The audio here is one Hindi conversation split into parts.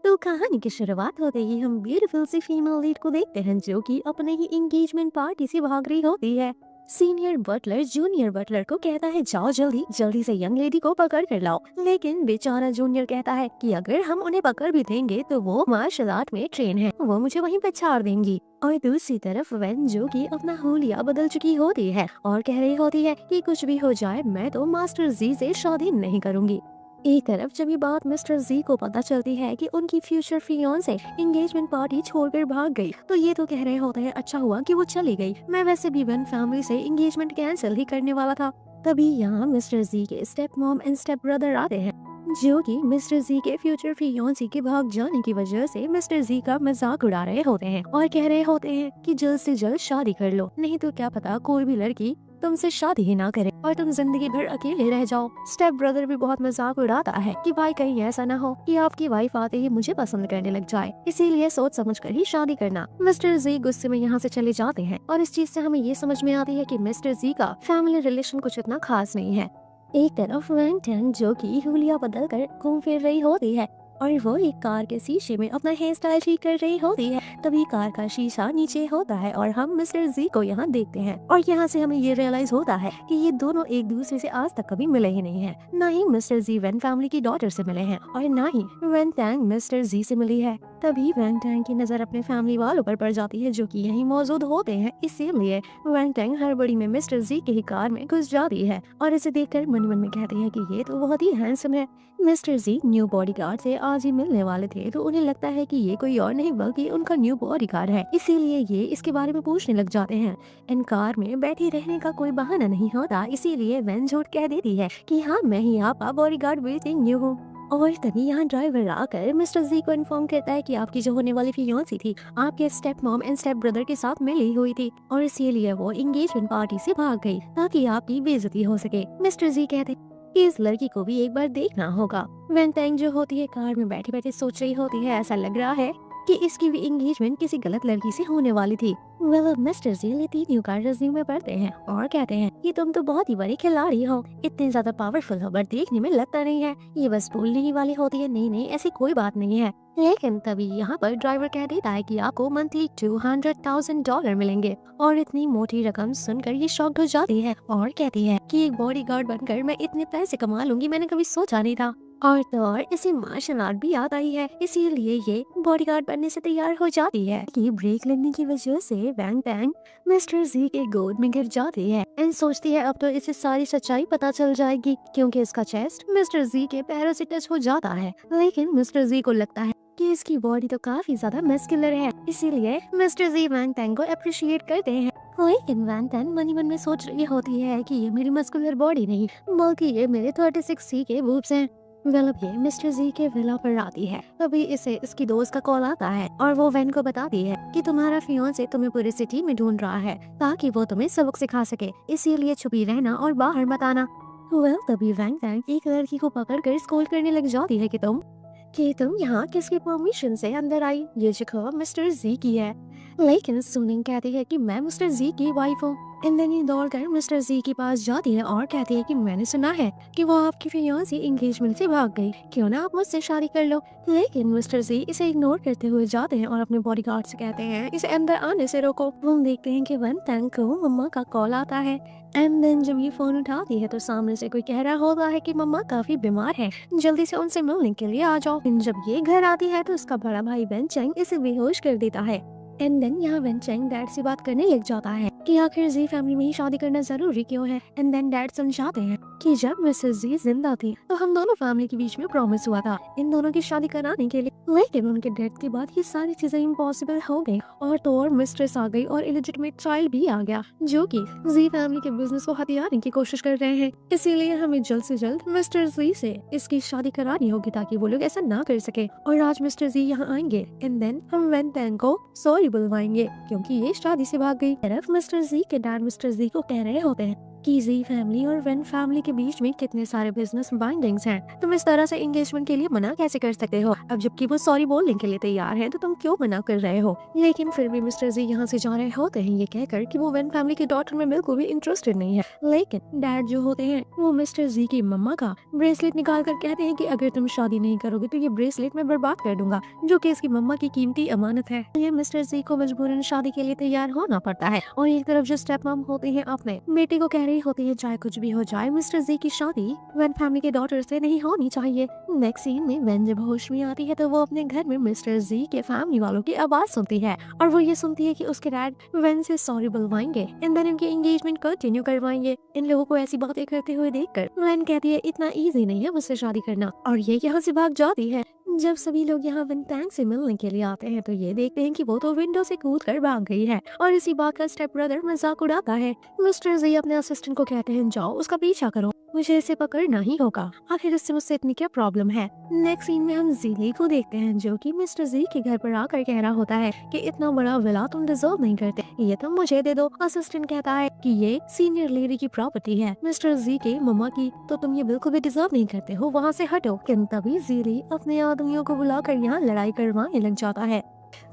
तो कहानी की शुरुआत होते ही हम ब्यूटीफुल सी फीमेल लीड को देखते हैं जो कि अपने ही एंगेजमेंट पार्टी से भाग रही होती है। सीनियर बटलर जूनियर बटलर को कहता है जाओ जल्दी जल्दी से यंग लेडी को पकड़ कर लाओ, लेकिन बेचारा जूनियर कहता है कि अगर हम उन्हें पकड़ भी देंगे तो वो मार्शल आर्ट में ट्रेन है, वो मुझे वहीं पे छाड़ देंगी। और दूसरी तरफ वेन जो कि अपना हुलिया बदल चुकी होती है और कह रही होती है कि कुछ भी हो जाए मैं तो मास्टर जी से शादी नहीं करूंगी। एक तरफ जब ये बात मिस्टर जी को पता चलती है कि उनकी फ्यूचर फियांसे एंगेजमेंट पार्टी छोड़कर भाग गई, तो ये तो कह रहे होते हैं अच्छा हुआ कि वो चली गई, मैं वैसे भी वन फैमिली से एंगेजमेंट कैंसिल ही करने वाला था। तभी यहाँ मिस्टर जी के step mom and step brother आते हैं जो कि मिस्टर जी के फ्यूचर फियांसी के भाग जाने की वजह से मिस्टर जी का मजाक उड़ा रहे होते हैं और कह रहे होते हैं कि जल्द से जल्द शादी कर लो, नहीं तो क्या पता कोई भी लड़की तुमसे शादी ही ना करे और तुम जिंदगी भर अकेले रह जाओ। स्टेप ब्रदर भी बहुत मजाक उड़ाता है कि भाई कहीं ऐसा ना हो कि आपकी वाइफ आते ही मुझे पसंद करने लग जाए, इसीलिए सोच समझ कर ही शादी करना। मिस्टर जी गुस्से में यहाँ से चले जाते हैं और इस चीज से हमें ये समझ में आती है कि मिस्टर जी का फैमिली रिलेशन कुछ इतना खास नहीं है। एक तरफ वैंग टैंग जो कि हुलिया बदल कर घूम फिर रही होती है और वो एक कार के शीशे में अपना हेयर स्टाइल ठीक कर रही होती है, तभी कार का शीशा नीचे होता है और हम मिस्टर जी को यहाँ देखते हैं और यहाँ से हमें ये रियलाइज होता है कि ये दोनों एक दूसरे से आज तक कभी मिले ही नहीं है। ना ही मिस्टर जी वेन फैमिली की डॉटर से मिले हैं और ना ही वेन टैंग मिस्टर जी से मिली है। तभी वैंग टैंग की नजर अपने फैमिली वालों पर पड़ जाती है जो कि यहीं मौजूद होते हैं, इसीलिए वैंग टैंग हड़बड़ी में मिस्टर जी की ही कार में घुस जाती है और इसे देखकर मन मन में कहते हैं कि ये तो बहुत ही हैंडसम है। मिस्टर जी न्यू बॉडीगार्ड से आज ही मिलने वाले थे तो उन्हें लगता है कि ये कोई और नहीं बल्कि उनका न्यू बॉडीगार्ड है, इसीलिए ये इसके बारे में पूछने लग जाते हैं। इन कार में बैठी रहने का कोई बहाना नहीं होता, इसीलिए वैन झूठ कह देती है कि हाँ मैं ही आपका बॉडीगार्ड वेटिंग न्यू हूँ। और तभी यहाँ ड्राइवर आकर मिस्टर जी को इन्फॉर्म करता है कि आपकी जो होने वाली फियांसी थी आपके step mom and step brother के साथ मिली हुई थी और इसीलिए वो एंगेजमेंट पार्टी से भाग गई ताकि आपकी बेइज्जती हो सके। मिस्टर जी कहते कि इस लड़की को भी एक बार देखना होगा। वैन टैंग जो होती है कार में बैठे बैठे सोच रही होती है ऐसा लग रहा है कि इसकी भी एंगेजमेंट किसी गलत लड़की से होने वाली थी। वेल मिस्टर जी लेतीनियो का रिज्यूमे पढ़ते हैं और कहते हैं कि तुम तो बहुत ही बड़ी खिलाड़ी हो, इतने ज्यादा पावरफुल हो बट देखने में लगता नहीं है, ये बस बोलने ही वाली होती है। नहीं नहीं ऐसी कोई बात नहीं है। लेकिन तभी यहाँ पर ड्राइवर कह देता है कि आपको मंथली $200,000 मिलेंगे और इतनी मोटी रकम सुनकर ये शॉक्ड हो जाती है और कहती है कि एक बॉडीगार्ड बनकर मैं इतने पैसे कमा लूंगी मैंने कभी सोचा नहीं था। और तो और इसे मार्शल आर्ट भी आता ही है, इसीलिए ये बॉडीगार्ड बनने से तैयार हो जाती है कि ब्रेक लगने की वजह से वैंग टैंग मिस्टर जी के गोद में गिर जाती है एंड सोचती है अब तो इसे सारी सच्चाई पता चल जाएगी क्योंकि इसका चेस्ट मिस्टर जी के पैरों से टच हो जाता है। लेकिन मिस्टर जी को लगता है कि इसकी बॉडी तो काफी ज्यादा मस्कुलर है, इसीलिए मिस्टर जी वैंग टैंग को अप्रिशिएट करते हैं। लेकिन वैंग टैंग मन ही मन में सोच रही होती है कि ये मेरी मस्कुलर बॉडी नहीं बल्कि ये मेरे 36C के बूब्स हैं। वेल अब ये मिस्टर जी के विला पर आती है, तभी इसे इसकी दोस्त का कॉल आता है और वो वैन को बताती है कि तुम्हारा फियांसे तुम्हें पूरी सिटी में ढूंढ रहा है ताकि वो तुम्हें सबक सिखा सके, इसीलिए छुपी रहना और बाहर मत आना। वेल तभी वैंग टैंग एक लड़की को पकड़कर स्कूल करने लग जाती है कि तुम यहाँ किसकी परमिशन से अंदर आई, ये जगह मिस्टर जी की है। लेकिन सुनिंग कहती है कि मैं मिस्टर जी की वाइफ हूँ। इंद्रनी दौड़कर मिस्टर जी के पास जाती है और कहती है कि मैंने सुना है कि वो आपकी फियांसी एंगेजमेंट से भाग गई, क्यों ना आप मुझसे शादी कर लो। लेकिन मिस्टर जी इसे इग्नोर करते हुए जाते हैं और अपने बॉडीगार्ड से कहते हैं इसे अंदर आने से रोको। हम देखते हैं कि वन टैंग को मम्मा का कॉल आता है एंड देन जब ये फोन उठाती है तो सामने से कोई कह रहा होता है कि मम्मा काफी बीमार है, जल्दी से उनसे मिलने के लिए आ जाओ। जब ये घर आती है तो उसका बड़ा भाई वेन चेंग इसे बेहोश कर देता है एंड देन यहाँ वेन चेंग डैड से बात करने लग जाता है कि आखिर जी फैमिली में ही शादी करना जरूरी क्यों है। एंड देन डैड समझाते हैं कि जब मिसेस जी जिंदा थी तो हम दोनों फैमिली के बीच में प्रॉमिस हुआ था इन दोनों की शादी कराने के लिए, लेकिन उनके डेथ के बाद ये सारी चीजें इम्पॉसिबल हो गई और तो और मिस्ट्रेस आ गई और इलिजिटिमेट चाइल्ड भी आ गया जो कि जी फैमिली के बिजनेस को हथियाने की कोशिश कर रहे हैं, इसीलिए हमें जल्द से जल्द मिस्टर जी से इसकी शादी करानी होगी ताकि वो लोग ऐसा ना कर सके। और आज मिस्टर जी यहाँ आएंगे एंड देन हम वेन टैंग को सॉरी बुलवाएंगे क्योंकि ये शादी से भाग गई। तरफ मिस्टर जी के डैड मिस्टर जी को कह रहे होते हैं कि जी फैमिली और वेन फैमिली के बीच में कितने सारे बिजनेस बाइंडिंग्स हैं। तुम इस तरह से एंगेजमेंट के लिए मना कैसे कर सकते हो? अब जबकि वो सॉरी बोलने के लिए तैयार है तो तुम क्यों मना कर रहे हो? लेकिन फिर भी मिस्टर जी यहाँ से जा रहे होते हैं ये कहकर कि वो वेन फैमिली की डॉटर में बिल्कुल भी इंटरेस्टेड नहीं है। लेकिन डैड जो होते हैं वो मिस्टर जी की मम्मा का ब्रेसलेट निकाल कर कहते हैं कि अगर तुम शादी नहीं करोगे तो ये ब्रेसलेट मैं बर्बाद कर दूंगा, जो कि इसकी मम्मा की कीमती अमानत है। ये मिस्टर जी को मजबूरन शादी के लिए तैयार होना पड़ता है और एक तरफ जो स्टेप मॉम होती है अपने बेटे को कह रही होती है चाहे कुछ भी हो जाए मिस्टर जी की शादी वेन फैमिली के डॉटर से नहीं होनी चाहिए। नेक्स्ट सीन में वेन जब होश में आती है तो वो अपने घर में मिस्टर जी के फैमिली वालों की आवाज सुनती है और वो ये सुनती है कि उसके डैड वेन से सॉरी बुलवाएंगे एंड देन उनकी एंगेजमेंट कंटिन्यू करवाएंगे। इन लोगों को ऐसी बातें करते हुए देखकर वेन कहती है इतना इजी नहीं है मुझसे शादी करना और ये यहाँ से भाग जाती है। जब सभी लोग यहाँ विंटैंग से मिलने के लिए आते हैं तो ये देखते हैं कि वो तो विंडो से कूद कर भाग गई है और इसी बात का स्टेप ब्रदर मजाक उड़ाता है। मिस्टर जी अपने असिस्टेंट को कहते हैं जाओ उसका पीछा करो, मुझे इसे पकड़ना ही होगा, आखिर इससे मुझसे इतनी क्या प्रॉब्लम है। नेक्स्ट सीन में हम जीली को देखते हैं जो कि मिस्टर जी के घर पर आकर कह रहा होता है कि इतना बड़ा विला तुम डिजर्व नहीं करते, ये तुम मुझे दे दो। असिस्टेंट कहता है कि ये सीनियर लेडी की प्रॉपर्टी है, मिस्टर जी के मम्मा की, तो तुम ये बिल्कुल भी डिजर्व नहीं करते हो, वहाँ से हटो। किंतु तभी जीली अपने आदमियों को बुलाकर यहाँ लड़ाई करवाने लग जाता है।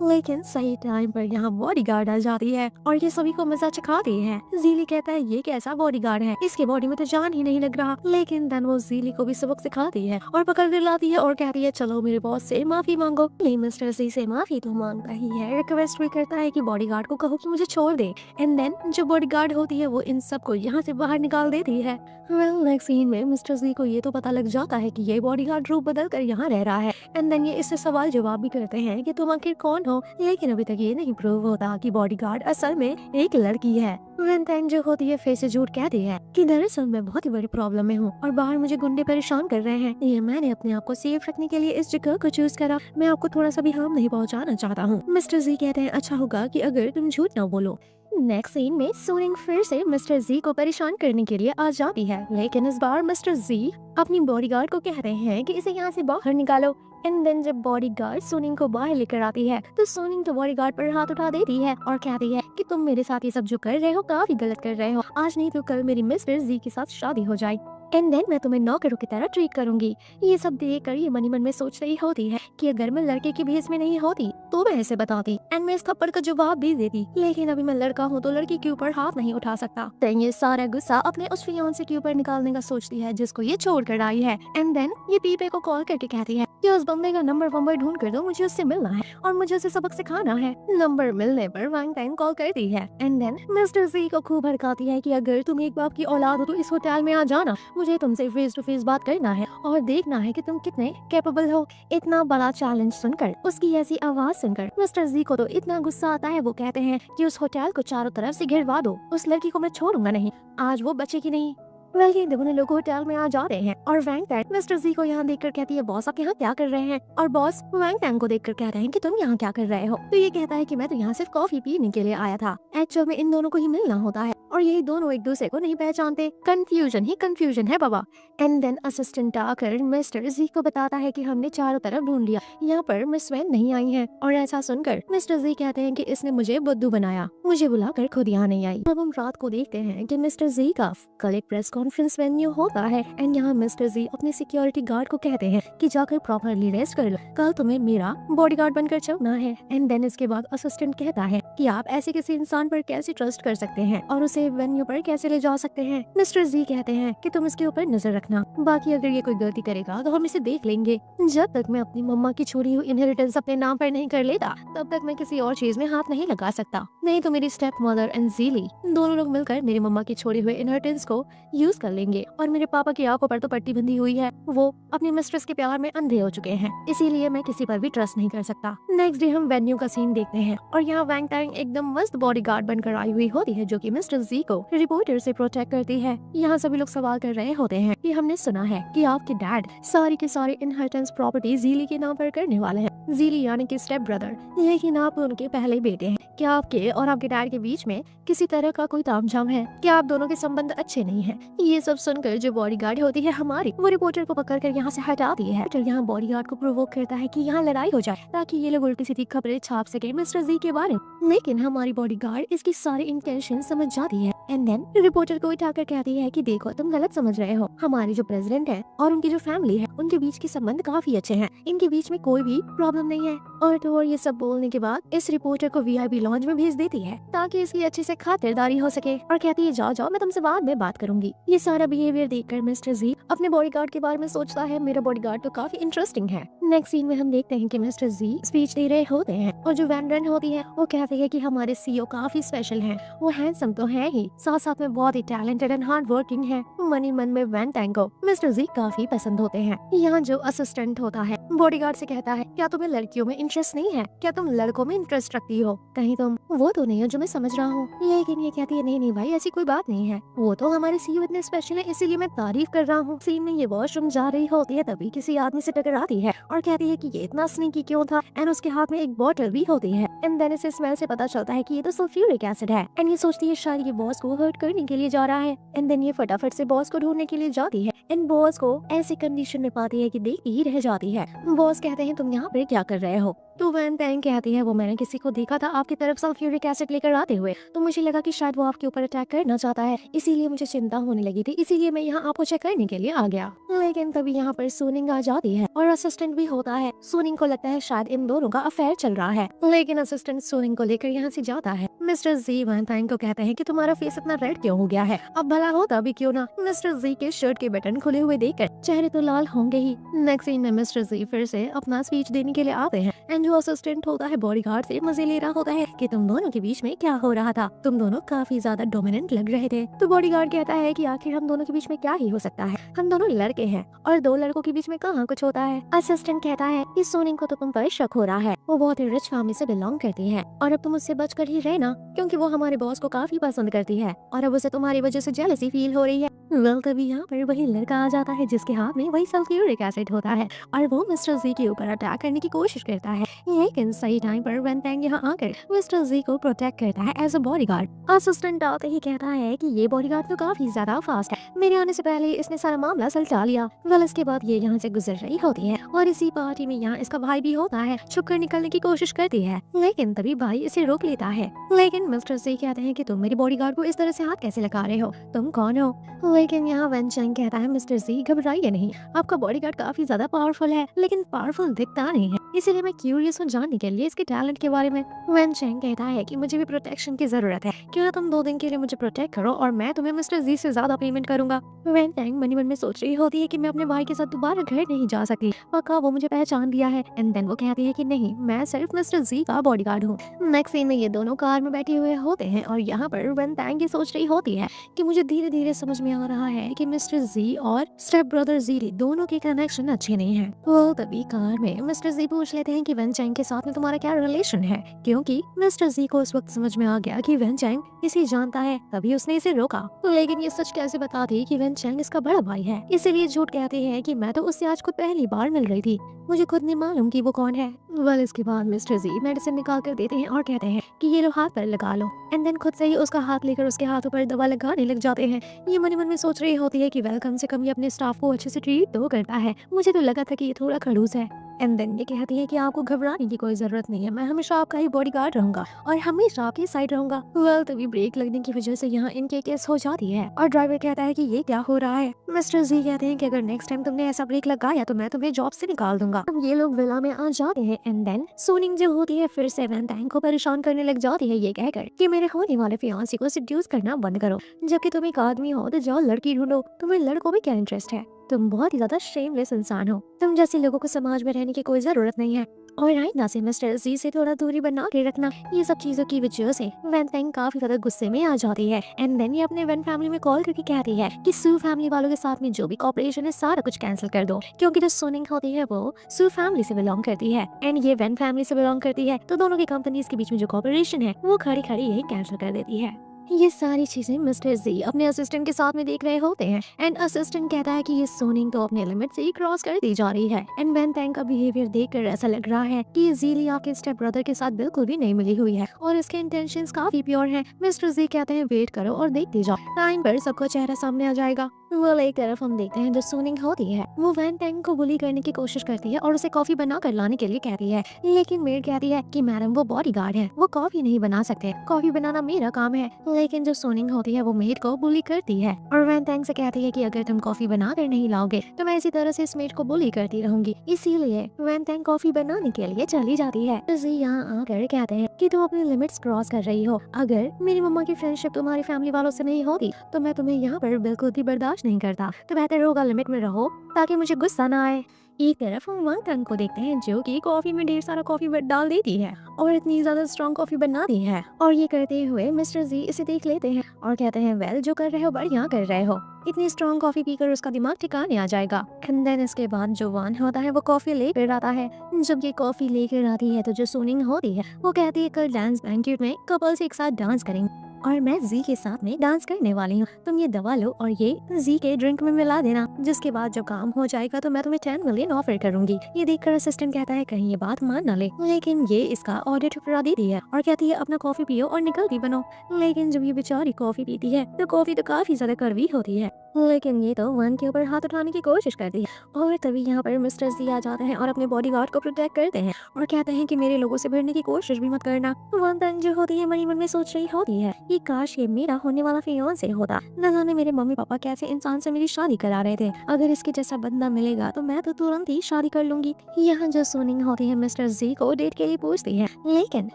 लेकिन सही टाइम पर यहाँ बॉडीगार्ड आ जाती है और ये सभी को मजा चखाती है। जीली कहता है ये कैसा बॉडीगार्ड है, इसके बॉडी में तो जान ही नहीं लग रहा। लेकिन देन वो जीली को भी सबक सिखाती है और पकड़ कर लाती है और कहती है चलो मेरे बॉस से माफी मांगो। मिस्टर जी से माफी तो मांगता ही है, रिक्वेस्ट भी करता है कि बॉडीगार्ड को कहो कि मुझे छोड़ दे। एंड देन जो बॉडीगार्ड होती है वो इन सबको यहाँ से बाहर निकाल देती है। नेक्स्ट सीन में मिस्टर जी को ये तो पता लग जाता है कि ये बॉडीगार्ड रूप बदल कर यहाँ रह रहा है। एंड देन ये इससे सवाल जवाब भी करते हैं कि तुम आखिर कौन हो, लेकिन अभी तक ये नहीं प्रूव होता कि बॉडीगार्ड असल में एक लड़की है। वेंटैन जो होती है फिर से झूठ कहती है कि दरअसल मैं बहुत ही बड़ी प्रॉब्लम में हूँ और बाहर मुझे गुंडे परेशान कर रहे हैं, ये मैंने अपने आप को सेफ रखने के लिए इस जगह को चूज करा, मैं आपको थोड़ा सा भी हार्म नहीं पहुँचाना चाहता हूँ। मिस्टर जी कहते हैं अच्छा होगा कि अगर तुम झूठ ना बोलो। नेक्स्ट सीन में सूरिंग फिर से मिस्टर जी को परेशान करने के लिए आ जाती है, लेकिन इस बार मिस्टर जी अपनी बॉडीगार्ड को कहते हैं कि इसे यहाँ से बाहर निकालो। एंड देन जब बॉडीगार्ड सोनिंग को बाहर लेकर आती है तो सोनिंग तो बॉडीगार्ड पर हाथ उठा देती है और कहती है कि तुम मेरे साथ ये सब जो कर रहे हो काफी गलत कर रहे हो, आज नहीं तो कल मेरी मिस्टर जी के साथ शादी हो जाए एंड देन मैं तुम्हें नौकरों की तरह ट्रीट करूंगी। ये सब देख कर ये मनी मन में सोच रही होती है कि अगर मैं लड़के की भेस में नहीं होती तो मैं ऐसे बताती एंड मैं इस थप्पड़ का जवाब भी देती, लेकिन अभी मैं लड़का हूँ तो लड़की के ऊपर हाथ नहीं उठा सकता। देन ये सारा गुस्सा अपने उस फियांसे के ऊपर निकालने का सोचती है जिसको ये छोड़ कर आई है। एंड देन ये पीपे को कॉल करके कहती है कि उस बंदे का नंबर ढूंढ कर दो, मुझे उससे मिलना है और मुझे उसे सबक सिखाना है। नंबर मिलने पर वैंगटाइन कॉल करती है एंड देन मिस्टर जी को खूब भड़काती है कि अगर तुम एक बाप की औलाद हो तो इस होटल में आ जाना, मुझे तुमसे फेस टू फेस बात करना है और देखना है कि तुम कितने कैपेबल हो। इतना बड़ा चैलेंज सुनकर, उसकी ऐसी आवाज सुनकर मिस्टर जी को तो इतना गुस्सा आता है, वो कहते हैं कि उस होटल को चारों तरफ से घिरवा दो, उस लड़की को मैं छोड़ूंगा नहीं, आज वो बचेगी नहीं। वेल ये दोनों लोग होटल में आ जा रहे हैं और वैंग टैंग मिस्टर जी को यहाँ देखकर कहती है बॉस आप यहाँ क्या कर रहे हैं, और बॉस वैंग टैंग को देखकर कह रहे हैं कि तुम यहाँ क्या कर रहे हो। तो ये कहता है कि मैं तो यहाँ सिर्फ कॉफी पीने के लिए आया था, एक्चुअल में इन दोनों को ही मिलना होता है और यही दोनों एक दूसरे को नहीं पहचानते, कंफ्यूजन ही कंफ्यूजन है बाबा। एंड देन असिस्टेंट आकर मिस्टर जी को बताता है कि हमने चारों तरफ ढूंढ लिया, यहाँ पर मिस वैन नहीं आई है और ऐसा सुनकर मिस्टर जी कहते हैं कि इसने मुझे बुद्धू बनाया, मुझे बुलाकर खुद यहाँ नहीं आई। अब हम रात को देखते हैं कि मिस्टर जी का कल एक प्रेस कॉन्फ्रेंस वेन्यू होता है एंड यहाँ मिस्टर जी अपने सिक्योरिटी गार्ड को कहते हैं कि जाकर प्रॉपरली रेस्ट कर लो, कल तुम्हें मेरा बॉडीगार्ड बनकर चलना है। एंड देन इसके बाद असिस्टेंट कहता है कि आप ऐसे किसी इंसान पर कैसे ट्रस्ट कर सकते हैं और उसे वेन्यू पर कैसे ले जा सकते हैं। मिस्टर जी कहते हैं कि तुम इसके ऊपर नजर रखना, बाकी अगर ये कोई गलती करेगा तो हम इसे देख लेंगे। जब तक मैं अपनी मम्मा की छोड़ी हुई इनहेरिटेंस अपने नाम पर नहीं कर लेता तब तक मैं किसी और चीज में हाथ नहीं लगा सकता, नहीं तो मेरी स्टेप मदर एंड जीली दोनों लोग मिलकर मेरी मम्मा की छोड़ी हुई इनहेरिटेंस को यूज कर लेंगे। और मेरे पापा की आंखों पर तो पट्टी बंधी हुई है, वो अपनी मिस्ट्रेस के प्यार में अंधे हो चुके हैं, इसीलिए मैं किसी पर भी ट्रस्ट नहीं कर सकता। नेक्स्ट डे हम वेन्यू का सीन देखते हैं और यहाँ वैंग टैंग एकदम मस्त बॉडीगार्ड बनकर आई हुई होती है जो कि मिस्टर जी को रिपोर्टर से प्रोटेक्ट करती है। यहाँ सभी लोग सवाल कर रहे होते हैं कि हमने सुना है कि आपके डैड सारी के सारी इनहेरिटेंस प्रॉपर्टी जीली के नाम पर करने वाले हैं, जीली यानी कि स्टेप ब्रदर, लेकिन आप उनके पहले बेटे हैं, क्या आपके और आपके डैड के बीच में किसी तरह का कोई तामझाम है? क्या आप दोनों के संबंध अच्छे नहीं हैं? ये सब सुनकर जो बॉडीगार्ड होती है हमारी, वो रिपोर्टर को पकड़कर यहाँ से हटाती है। रिपोर्टर यहाँ बॉडीगार्ड को प्रोवोक करता है कि यहाँ लड़ाई हो जाए ताकि ये लोग उल्टी सीधी खबरें छाप सके मिस्टर जी के बारे में। लेकिन हमारी बॉडीगार्ड इसकी सारी इंटेंशन समझ जाती है एंड देन रिपोर्टर को उठाकर कहती है कि देखो तुम गलत समझ रहे हो। हमारे जो प्रेसिडेंट है और उनकी जो फैमिली है उनके बीच के संबंध काफी अच्छे हैं। इनके बीच में कोई भी प्रॉब्लम नहीं है। और तो और ये सब बोलने के बाद इस रिपोर्टर को वीआईपी लॉन्ज में भेज देती है ताकि इसकी अच्छे से खातिरदारी हो सके और कहती है जाओ जाओ मैं तुमसे बाद में बात करूंगी। ये सारा बिहेवियर देखकर मिस्टर जी अपने बॉडीगार्ड के बारे में सोचता है मेरा बॉडीगार्ड तो काफी इंटरेस्टिंग है। नेक्स्ट सीन में हम देखते हैं कि मिस्टर जी स्पीच दे रहे होते हैं और जो वैन रन होती है वो कहती है कि हमारे सीईओ काफी स्पेशल हैं। वो हैंडसम तो है ही, साथ साथ में बहुत ही टैलेंटेड एंड हार्ड वर्किंग है। मनी मन में वैन टैंग को मिस्टर जी काफी पसंद होते हैं। यहाँ जो असिस्टेंट होता है बॉडीगार्ड से कहता है क्या तुम्हें लड़कियों में इंटरेस्ट नहीं है? क्या तुम लड़कों में इंटरेस्ट रखती हो? कहीं तुम वो तो नहीं हो जो मैं समझ रहा हूँ। लेकिन ये कहती है नहीं नहीं भाई ऐसी कोई बात नहीं है, वो तो हमारे सीईओ इतने स्पेशल है इसीलिए मैं तारीफ कर रहा हूँ। सीन में ये वॉशरूम जा रही होती है तभी किसी आदमी से टकराती है और कहती है कि ये इतना स्नीकी क्यों था एंड उसके हाथ में एक बॉटल भी होती है एंड देन इसे स्मेल से पता चलता है कि ये तो सल्फ्यूरिक एसिड है एंड ये सोचती है शायद ये बॉस को हर्ट करने के लिए जा रहा है एंड देन ये फटाफट से बॉस को ढूंढने के लिए जाती है एंड बॉस को ऐसी कंडीशन में पाती है कि देखती ही रह जाती है। बॉस कहते हैं तुम यहाँ पे क्या कर रहे हो? तो वैन टैंग कहती है वो मैंने किसी को देखा था आपकी तरफ सल्फ्यूरिक एसिड लेकर आते हुए, तो मुझे लगा कि शायद वो आपके ऊपर अटैक करना चाहता है, इसीलिए मुझे चिंता होने लगी थी, इसीलिए मैं यहाँ आपको चेक करने के लिए आ गया। लेकिन तभी यहाँ पर सुनिंग आ जाती है और असिस्टेंट भी होता है। सुनिंग को लगता है शायद इन दोनों का अफेयर चल रहा है, लेकिन असिस्टेंट सुनिंग को लेकर यहाँ से जाता है। मिस्टर जी वैन टैंग को कहते हैं कि तुम्हारा फेस इतना रेड क्यों हो गया है? अब भला होता भी क्यों ना। मिस्टर जी के शर्ट के बटन खुले हुए देखकर चेहरे तो लाल होंगे ही। नेक्स्ट सीन में मिस्टर जी फिर से अपना स्पीच देने के लिए आते हैं एंड जो असिस्टेंट होता है बॉडीगार्ड से मजे ले रहा होता है कि तुम दोनों के बीच में क्या हो रहा था, तुम दोनों काफी ज्यादा डोमिनेंट लग रहे थे। तो बॉडीगार्ड कहता है कि आखिर हम दोनों के बीच में क्या ही हो सकता है, हम दोनों लड़के हैं और दो लड़कों के बीच में कहाँ कुछ होता है। असिस्टेंट कहता है कि सोनिंग को तो तुम पर शक हो रहा है, वो बहुत ही रिच फैमिली से बिलोंग करती है और अब तुम उससे बचकर ही रहना क्योंकि वो हमारे बॉस को काफी पसंद करती है और अब उसे तुम्हारी वजह से जेलसी फील हो रही है। वेल तभी यहाँ पर वही लड़का आ जाता है जिसके हाथ में वही सल्फ्यूरिक एसिड होता है और वो मिस्टर जी के ऊपर अटैक करने की कोशिश करता है, लेकिन सही टाइम पर वैन टैंग यहाँ आकर मिस्टर जी को प्रोटेक्ट करता है एज अ बॉडीगार्ड। असिस्टेंट आते ही कहता है कि ये बॉडीगार्ड तो काफी ज्यादा फास्ट है, मेरे आने से पहले इसने सारा मामला सुलझा लिया। वेल इसके बाद ये यहाँ से गुजर रही होती है और इसी पार्टी में यहाँ इसका भाई भी होता है। छुपकर निकलने की कोशिश करती है लेकिन तभी भाई इसे रोक लेता है। लेकिन मिस्टर जी कहते हैं कि तुम मेरी बॉडीगार्ड को इस तरह से हाथ कैसे लगा रहे हो, तुम कौन हो? लेकिन यहाँ वैन चैंग कहता है मिस्टर जी घबराइए नहीं, आपका बॉडीगार्ड काफी ज्यादा पावरफुल है लेकिन पावरफुल दिखता नहीं है, इसीलिए मैं क्यूरियस हूँ जानने के लिए इसके टैलेंट के बारे में। वैन चैंग कहता है कि मुझे भी प्रोटेक्शन की जरूरत है, क्यों ना तुम 2 दिन के लिए मुझे प्रोटेक्ट करो और मैं तुम्हें मिस्टर जी से ज्यादा पेमेंट करूंगा। वैन चैंग मनी मन में सोच रही होती है कि मैं अपने भाई के साथ दोबारा घर नहीं जा सकती, पक्का वो मुझे पहचान लिया है एंड देन वो कहती है कि नहीं मैं सिर्फ मिस्टर जी का बॉडीगार्ड हूँ। नेक्स्ट सीन में ये दोनों कार में बैठे हुए होते हैं और यहाँ पर वैन चैंग ये सोच रही होती है कि मुझे धीरे धीरे समझ में आ रहा है कि मिस्टर जी और स्टेप ब्रदर जी दोनों के कनेक्शन अच्छे नहीं है। वो तभी कार में मिस्टर जी पूछ लेते हैं कि वैन चैंग के साथ में तुम्हारा क्या रिलेशन है, क्योंकि मिस्टर जी को उस वक्त समझ में आ गया कि वैन चैंग इसे जानता है, तभी उसने इसे रोका। लेकिन ये सच कैसे बताती कि वैन चैंग इसका बड़ा भाई है, इसीलिए झूठ कहते हैं कि मैं तो उससे आज खुद पहली बार मिल रही थी, मुझे खुद नहीं मालूम कि वो कौन है। वेल इसके बाद मिस्टर जी मेडिसिन निकाल कर देते हैं और कहते हैं कि ये लो हाथ पर लगा लो एंड देन खुद से ही उसका हाथ लेकर उसके हाथों पर दवा लगाने लग जाते हैं। ये मन मन में सोच रही होती है कि वेल कम से कम ये अपने स्टाफ को अच्छे से ट्रीट तो करता है, मुझे तो लगा था कि ये थोड़ा खड़ूस है। एंड देन ये कहती है कि आपको घबराने की कोई जरूरत नहीं है, मैं हमेशा आपका ही बॉडीगार्ड रहूंगा और हमेशा आपकी साइड रहूंगा। वेल तभी ब्रेक लगने की वजह से यहाँ इनके केस हो जाती है और ड्राइवर कहता है कि ये क्या हो रहा है। मिस्टर जी कहते हैं कि अगर नेक्स्ट टाइम तुमने ऐसा ब्रेक लगाया तो मैं तुम्हें जॉब से निकाल दूंगा। अब ये लोग विला में आ जाते हैं एंड देन सोनिंग जो होती है फिर से वैन टैंग को परेशान करने लग जाती है ये कहकर कि मेरे होने वाले फियांसी को सेड्यूस करना बंद करो, जबकि तुम एक आदमी हो तो जाओ लड़की ढूंढो, तुम्हें लड़कों में क्या इंटरेस्ट है, तुम बहुत ही ज्यादा शेमलेस इंसान हो, तुम जैसे लोगों को समाज में रहने की कोई जरूरत नहीं है और आइंदा से मिस्टर जी से थोड़ा दूरी बना के रखना। ये सब चीजों की वजह से वैन टैंग काफी ज्यादा गुस्से में आ जाती है एंड देन ये अपने वैन फैमिली में कॉल करके कहती है कि सू फैमिली वालों के साथ में जो भी कॉपरेशन है सारा कुछ कैंसिल कर दो, क्योंकि जो सोनिंग होती है वो सू फैमिली से बिलोंग करती है एंड ये वैन फैमिली से बिलोंग करती है, तो दोनों की कंपनीज के बीच में जो कॉपरेशन है वो खड़ी खड़ी यही कैंसिल कर देती है। ये सारी चीजें मिस्टर जी अपने असिस्टेंट के साथ में देख रहे होते हैं एंड असिस्टेंट कहता है कि ये सोनिंग तो अपने लिमिट से ही क्रॉस कर दी जा रही है एंड वैन टैंग का बिहेवियर देखकर ऐसा लग रहा है कि ये जीली आपके स्टेप ब्रदर के साथ बिल्कुल भी नहीं मिली हुई है और इसके इंटेंशंस काफी प्योर हैं। मिस्टर जी कहते हैं वेट करो और देखते जाओ, टाइम पर सबका चेहरा सामने आ जाएगा। वो एक तरफ हम देखते हैं जो सोनिंग होती है वो वैन टैंग को बुली करने की कोशिश करती है और उसे कॉफी बना कर लाने के लिए कहती है, लेकिन मेड कहती है कि मैडम वो बॉडीगार्ड है, वो कॉफी नहीं बना सकते, कॉफी बनाना मेरा काम है। लेकिन जो सोनिंग होती है वो मेड को बुली करती है और वैन टैंग से कहती है कि अगर तुम कॉफी बना कर नहीं लाओगे तो मैं इसी तरह से इस मेड को बुली करती रहूंगी। इसीलिए वैन टैंग कॉफी बनाने के लिए चली जाती है। जी यहाँ आकर कहते हैं कि तुम अपनी लिमिट्स क्रॉस कर रही हो, अगर मेरी मम्मा की फ्रेंडशिप तुम्हारी फैमिली वालों से नहीं होती तो मैं तुम्हें यहाँ पर बिल्कुल भी बर्दाश्त नहीं करता, तो बेहतर होगा लिमिट में रहो ताकि मुझे गुस्सा ना आए। एक तरफ हम वंग टंग को देखते हैं जो कि कॉफी में ढेर सारा कॉफी डाल देती है और इतनी ज्यादा स्ट्रॉन्ग कॉफी बनाती है और ये करते हुए मिस्टर जी इसे देख लेते हैं और कहते हैं वेल जो कर रहे हो बढ़िया कर रहे हो, इतनी स्ट्रॉन्ग कॉफी पीकर उसका दिमाग ठिकाने आ जाएगा। एंड देन इसके बाद जो वान होता है वो कॉफी लेकर आता है। जब ये कॉफी लेकर आती है तो जो सोनिंग होती है वो कहती है कल डांस बैंक्वेट में कपल्स एक साथ डांस करेंगे और मैं जी के साथ में डांस करने वाली हूँ, तुम ये दवा लो और ये जी के ड्रिंक में मिला देना, जिसके बाद जब काम हो जाएगा तो मैं तुम्हें 10 मिलियन ऑफर करूंगी। ये देखकर असिस्टेंट कहता है कहीं ये बात मान ना ले, लेकिन ये इसका ऑर्डर ठुकरा देती है और कहती है अपना कॉफी पियो और निकलती बनो। लेकिन जब ये बेचारी कॉफी पीती है तो कॉफी तो काफी ज्यादा कड़वी होती है, लेकिन ये तो वन के ऊपर हाथ उठाने की कोशिश करती है और तभी यहाँ पर मिस्टर जी आ जाते हैं और अपने बॉडीगार्ड को प्रोटेक्ट करते हैं और कहते हैं कि मेरे लोगों से भिड़ने की कोशिश भी मत करना। वन तंग जो होती है मन ही मन में सोच रही होती है कि काश ये मेरा होने वाला फियांसे होता, न जाने मेरे मम्मी पापा कैसे इंसान से मेरी शादी करा रहे थे, अगर इसके जैसा बंदा मिलेगा तो मैं तो तुरंत ही शादी कर लूंगी। यहाँ जो सोनिंग होती है मिस्टर जी को डेट के लिए पूछती है, लेकिन